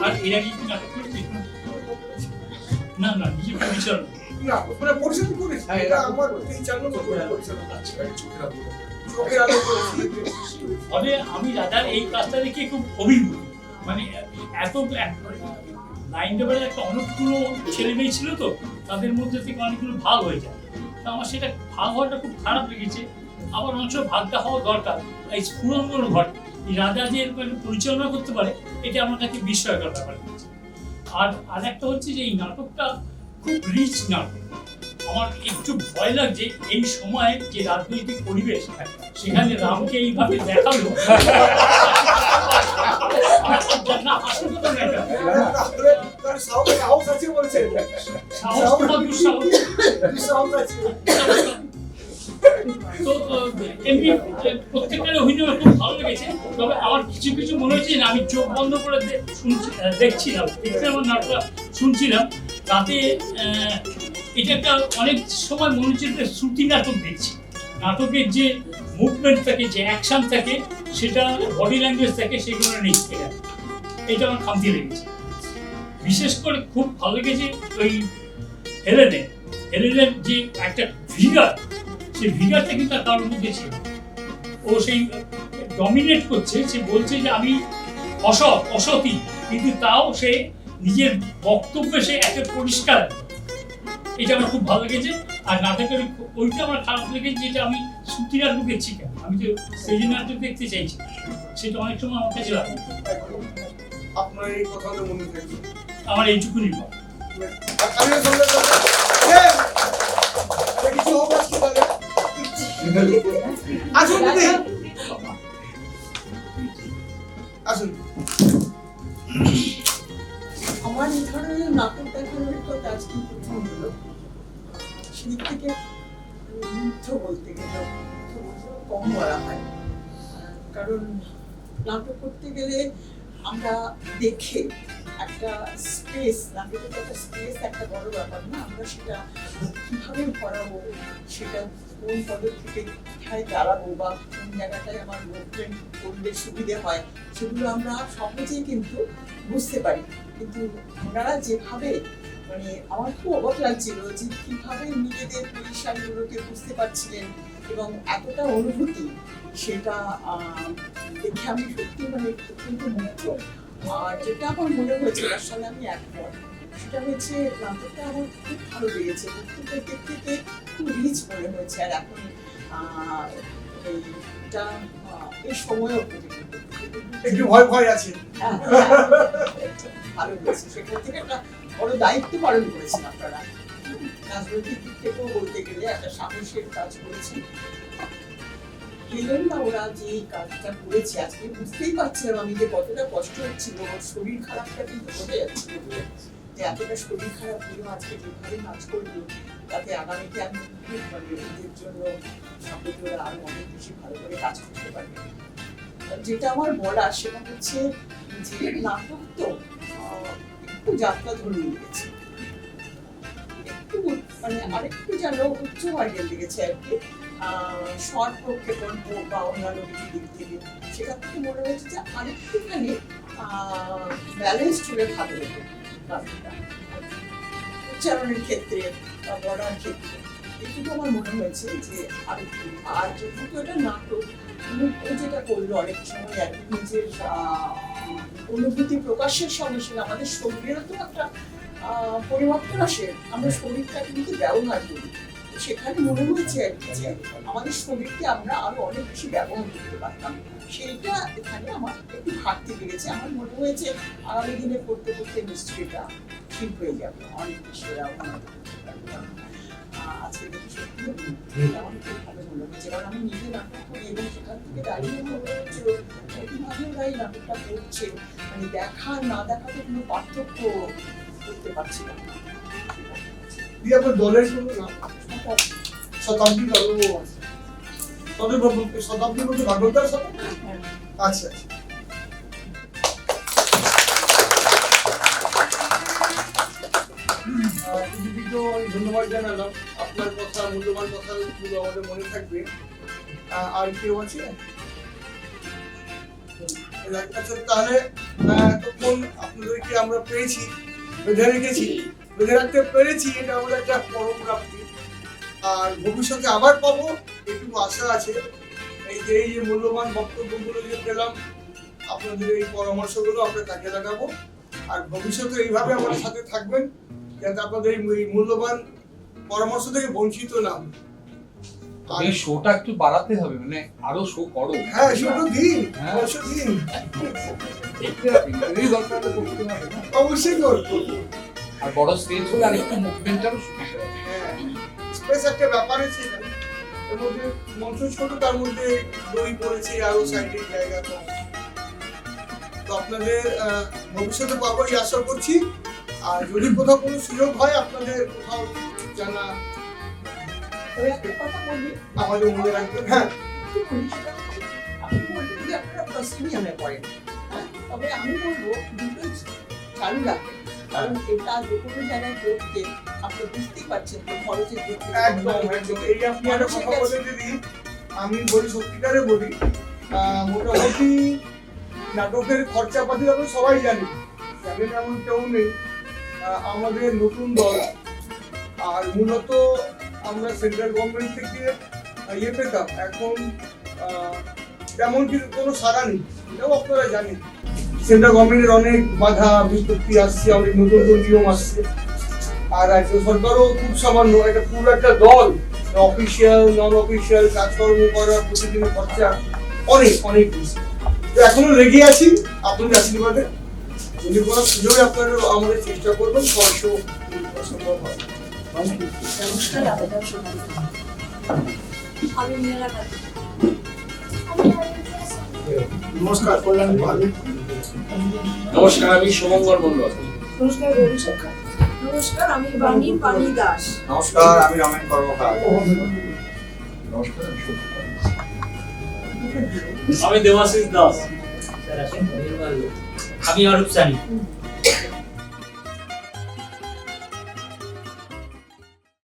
Speaker 2: আর এর আগে কি নাটক করছে? না না, নিজে পরিচালনা
Speaker 5: না, মানে পরিচালনা করেছি, এটা আমার 3-4 নম্বর পরিচালনা। চোখের আলো করেছি।
Speaker 2: তবে আমি রাজার এই কাজটা দেখে খুব অভিভূত, মানে এত লাইন লেভেলের একটা অনেকগুলো ছেলে মেয়ে ছিল তো, তাদের মধ্যে থেকে অনেকগুলো ভাগ হয়ে যায়। তা আমার সেটা ভাগ হওয়াটা খুব খারাপ লেগেছে। আবার অংশ ভাগটা হওয়া দরকার, এই স্ফুরণগুলো ঘটে। রাজা যে এরকম একটা পরিচালনা করতে পারে, এটা আমার কাছে বিস্ময়কর ব্যাপার হচ্ছে। আর একটা হচ্ছে যে এই নাটকটা খুব রিচ নাটক। আমার একটু ভয় লাগছে এই সময় যে রাজনৈতিক পরিবেশ, সেখানে রামকে এইভাবে দেখালো। না, আসলে তো না এটা।
Speaker 5: তার সাহস আছে বলছে,
Speaker 2: সাহস তো না, দুঃসাহস।
Speaker 5: সাহস আছে।
Speaker 2: তো এমনি প্রত্যেকটার অভিনয় খুব ভালো লেগেছে। তবে আমার কিছু কিছু মনে হচ্ছে না, আমি চোখ বন্ধ করে দেখছিলাম, আমার নাটকটা শুনছিলাম তাতে এটা একটা অনেক সময় মনে হচ্ছে একটা শ্রুতি নাটক দেখছি। নাটকের যে মুভমেন্ট থাকে, যে অ্যাকশন থাকে, সেটা বডি ল্যাঙ্গুয়েজ থাকে, সেগুলো নেই। এটা আমার খামতি লেগেছে। বিশেষ করে খুব ভালো লেগেছে ওই হেলেনের যে একটা ভিগার, সেই ভিগারটা কিন্তু তার কারোর মধ্যে ছিল। ও সেই ডমিনেট করছে, সে বলছে যে আমি অসতী, কিন্তু তাও সে নিজের বক্তব্যে সে এত পরিষ্কার। এটা আমার খুব ভালো লেগেছে। আর নাটকের ওইটা আমার খারাপ লেগেছে, যেটা আমি শ্রুতি নাটক দেখছি কেন, আমি তো সেই নাটক দেখতে চাইছি, সেটা অনেক সময় আমার কাছে লাগে।
Speaker 5: আপনার এই কথাটা মনে থাকবে,
Speaker 2: আমার এইটুকুনি বল।
Speaker 5: আসুন আসুন।
Speaker 7: আমার এই ধরনের নাটক দেখার অভিজ্ঞতা আজকে প্রথম হলো। সেদিক থেকে মুগ্ধ বলতে গেলে কম বলা হয়, কারণ নাটক করতে গেলে আমরা দেখে একটা স্পেস, নাটকের একটা স্পেস একটা বড় ব্যাপার না, আমরা সেটা কিভাবে ভরাবো, সেটা কোন পদক্ষেপে কোথায় দাঁড়াবো বা কোন জায়গাটায় আমার মুভমেন্ট করলে সুবিধে হয়, সেগুলো আমরা সহজেই কিন্তু বুঝতে পারি। কিন্তু ওনারা যেভাবে, মানে আমার খুব অবাক লাগছিল যে কিভাবে নিজেদের পরিসরগুলোকে বুঝতে পারছিলেন এবং এতটা অনুভূতি, সেটা দেখে আমি সত্যি মানে অত্যন্ত মুগ্ধ। আর যেটা আমার মনে হয়েছে, তার সঙ্গে আমি একমত, সেটা হচ্ছে নাটকটা আমার খুব ভালো লেগেছে, বক্তব্যের দিক থেকে খুব রিচ মনে হয়েছে। আর এখন এটা এই সময়ও
Speaker 5: একটু ভয় আছে,
Speaker 7: ভালো হয়েছে। সেখান থেকে একটা বড় দায়িত্ব পালন করেছেন আপনারা, রাজনৈতিক দিক থেকেও বলতে গেলে একটা সাহসের কাজ করেছেন। হেলেন ওরা যে কাজটা করেছে, আজকে বুঝতেই পারছিলাম আমি যে কতটা কষ্ট হচ্ছিল, ওর শরীর খারাপটা কিন্তু বোঝা যাচ্ছিল যে এতটা শরীর খারাপ হলেও আজকে যেভাবে কাজ করলো, তাতে আগামীতে আমি মানে ওদের জন্য সাপোর্ট ওরা আরো অনেক বেশি ভালো করে কাজ করতে পারবে। যেটা আমার বলা সেটা হচ্ছে যে নাটক তো একটু যাত্রা ধরে নিয়ে গেছে, একটু মানে আরেকটু যেন উচ্চ মার্গের লেগেছে আর কি, শর্ট প্রক্ষেপণ হোক বা অন্যান্য কিছু দিক থেকে, সেটা থেকে মনে হয়েছে যে আরেকটুখানি ব্যালেন্সড হলে ভালো হতো নাটকটা, উচ্চারণের ক্ষেত্রে বা বলার ক্ষেত্রে। এটুকু আমার মনে হয়েছে যে আরেকটু। আর যেহেতু এটা নাটক, ও যেটা করলো অনেক সময় আর কি নিজের অনুভূতি প্রকাশের সঙ্গে সঙ্গে আমাদের শরীরেরও তো একটা পরিবর্তন আসে, আমরা শরীরটাকে কিন্তু ব্যবহার করি। সেখানে মনে হয়েছে আর কি যে আমাদের শরীরকে আমরা আরো অনেক বেশি ব্যবহার করতে পারতাম, সেইটা এখানে আমার একটু ঘাটতি লেগেছে। আমার মনে হয়েছে আগামী দিনে করতে করতে নিশ্চয়ই এটা ঠিক হয়ে যাবে, অনেক বেশি আজকে দেখি সত্যি আমার খুব ভালো মনে হয়েছে। কারণ আমি নিজে নাটক করি এবং সেখান থেকে দাঁড়িয়ে মনে হচ্ছিল কিভাবে ওরা এই নাটকটা করছে, মানে দেখা না দেখাতে কোনো পার্থক্য করতে পারছি না।
Speaker 5: আপনার দলের কোনো নাম শতাব্দী শতাব্দী বলতে ভাগবতার সাথে? আচ্ছা, ধন্যবাদ জানালাম, আপনার কথা মূল্যবান কথাগুলো আমাদের মনে থাকবে। আর কেউ আছে? আচ্ছা, তাহলে তখন আপনাদেরকে আমরা পেয়েছি, বেঁধে রেখেছি, বেঁধে রাখতে পেরেছি, এটা আমাদের একটা পরম প্রাপ্তি। আর ভবিষ্যতে আবার পাবো একটু আশা আছে। এই যে মূল্যবান বক্তব্যগুলো যে পেলাম, আপনাদের এই পরামর্শগুলো আমরা কাজে লাগাবো। আর ভবিষ্যতে এইভাবে আমাদের সাথে থাকবেন, যাতে আপনাদের এই মূল্যবান পরামর্শ থেকে বঞ্চিত না হন।
Speaker 10: এই শোটা একটু বাড়াতে হবে, মানে আরো শো করো।
Speaker 5: হ্যাঁ, শোটা দিন, দিন,
Speaker 10: দেখতে হবে, এই দরকারটা করতে হবে না?
Speaker 5: অবশ্যই করবো।
Speaker 10: আর বড় স্টেজ হলে আরেকটু মুভমেন্টটারও সুবিধা হবে।
Speaker 5: হ্যাঁ, স্পেস একটা ব্যাপার আছে এখানে। এর মধ্যে মঞ্চ ছোট, তার মধ্যে দই পড়েছে, আরো সাইডের জায়গা কম। তো আপনাদের ভবিষ্যতে পাবো এই আশা করছি। আর যদি কোথাও কোনো সুযোগ হয়, আপনাদের কোথাও জানা
Speaker 7: তবে একটা কথা বলবি,
Speaker 5: আমাদের মনে রাখবেন। হ্যাঁ,
Speaker 7: কি বলি সেটা হচ্ছে, আপনি বললেন যে আপনারা প্রসিডিয়ামে পড়েন, হ্যাঁ? তবে আমি বলবো দুটোই চালু রাখবেন, কারণ এটা যে কোনো জায়গায় করতে আপনি বুঝতেই পারছেন যে খরচের দিক থেকে
Speaker 5: একদম একদম। এই আপনি একটা কথা বলে দিদি, আমি বলি সত্যিকারে বলি, মোটামুটি নাটকের খরচাপাতি আমরা সবাই জানি, জানেন এমন কেউ নেই। আমাদের নতুন দল, আর মূলত আমরা সেন্ট্রাল গভর্নমেন্ট থেকে ইয়ে পেতাম, এখন তেমন কিছু কোনো সাড়া নেই, এটাও আপনারা জানেন। সেন্ট্রাল গভর্নমেন্টের অনেক বাধা বিপত্তি আসছে, অনেক নতুন নতুন নিয়ম আসছে, আর রাজ্য সরকারও খুব সামান্য একটা পুরো একটা দল, অফিসিয়াল নন অফিসিয়াল কাজকর্ম করা, প্রতিদিনের খরচা অনেক অনেক বেশি। তো এখনো লেগে আছি আপনাদের আশীর্বাদে, যদি কোনো সুযোগ আপনারা আমাদের চেষ্টা করবেন, পয়সা সম্ভব হয়।
Speaker 7: নমস্কার, আবেদন সোনালী।
Speaker 1: আমি মিনারা খাতুন।
Speaker 5: নমস্কার, কল্যাণ পাল।
Speaker 10: নমস্কার, আমি শুভঙ্কর মন্ডল।
Speaker 1: নমস্কার রবি সরকার। নমস্কার, আমি বাণী পানি দাস।
Speaker 3: নমস্কার, আমি রমেন কর্মকার। নমস্কার, আমি
Speaker 6: আমি দেবাশিস দাস। আমি অরূপ সানি।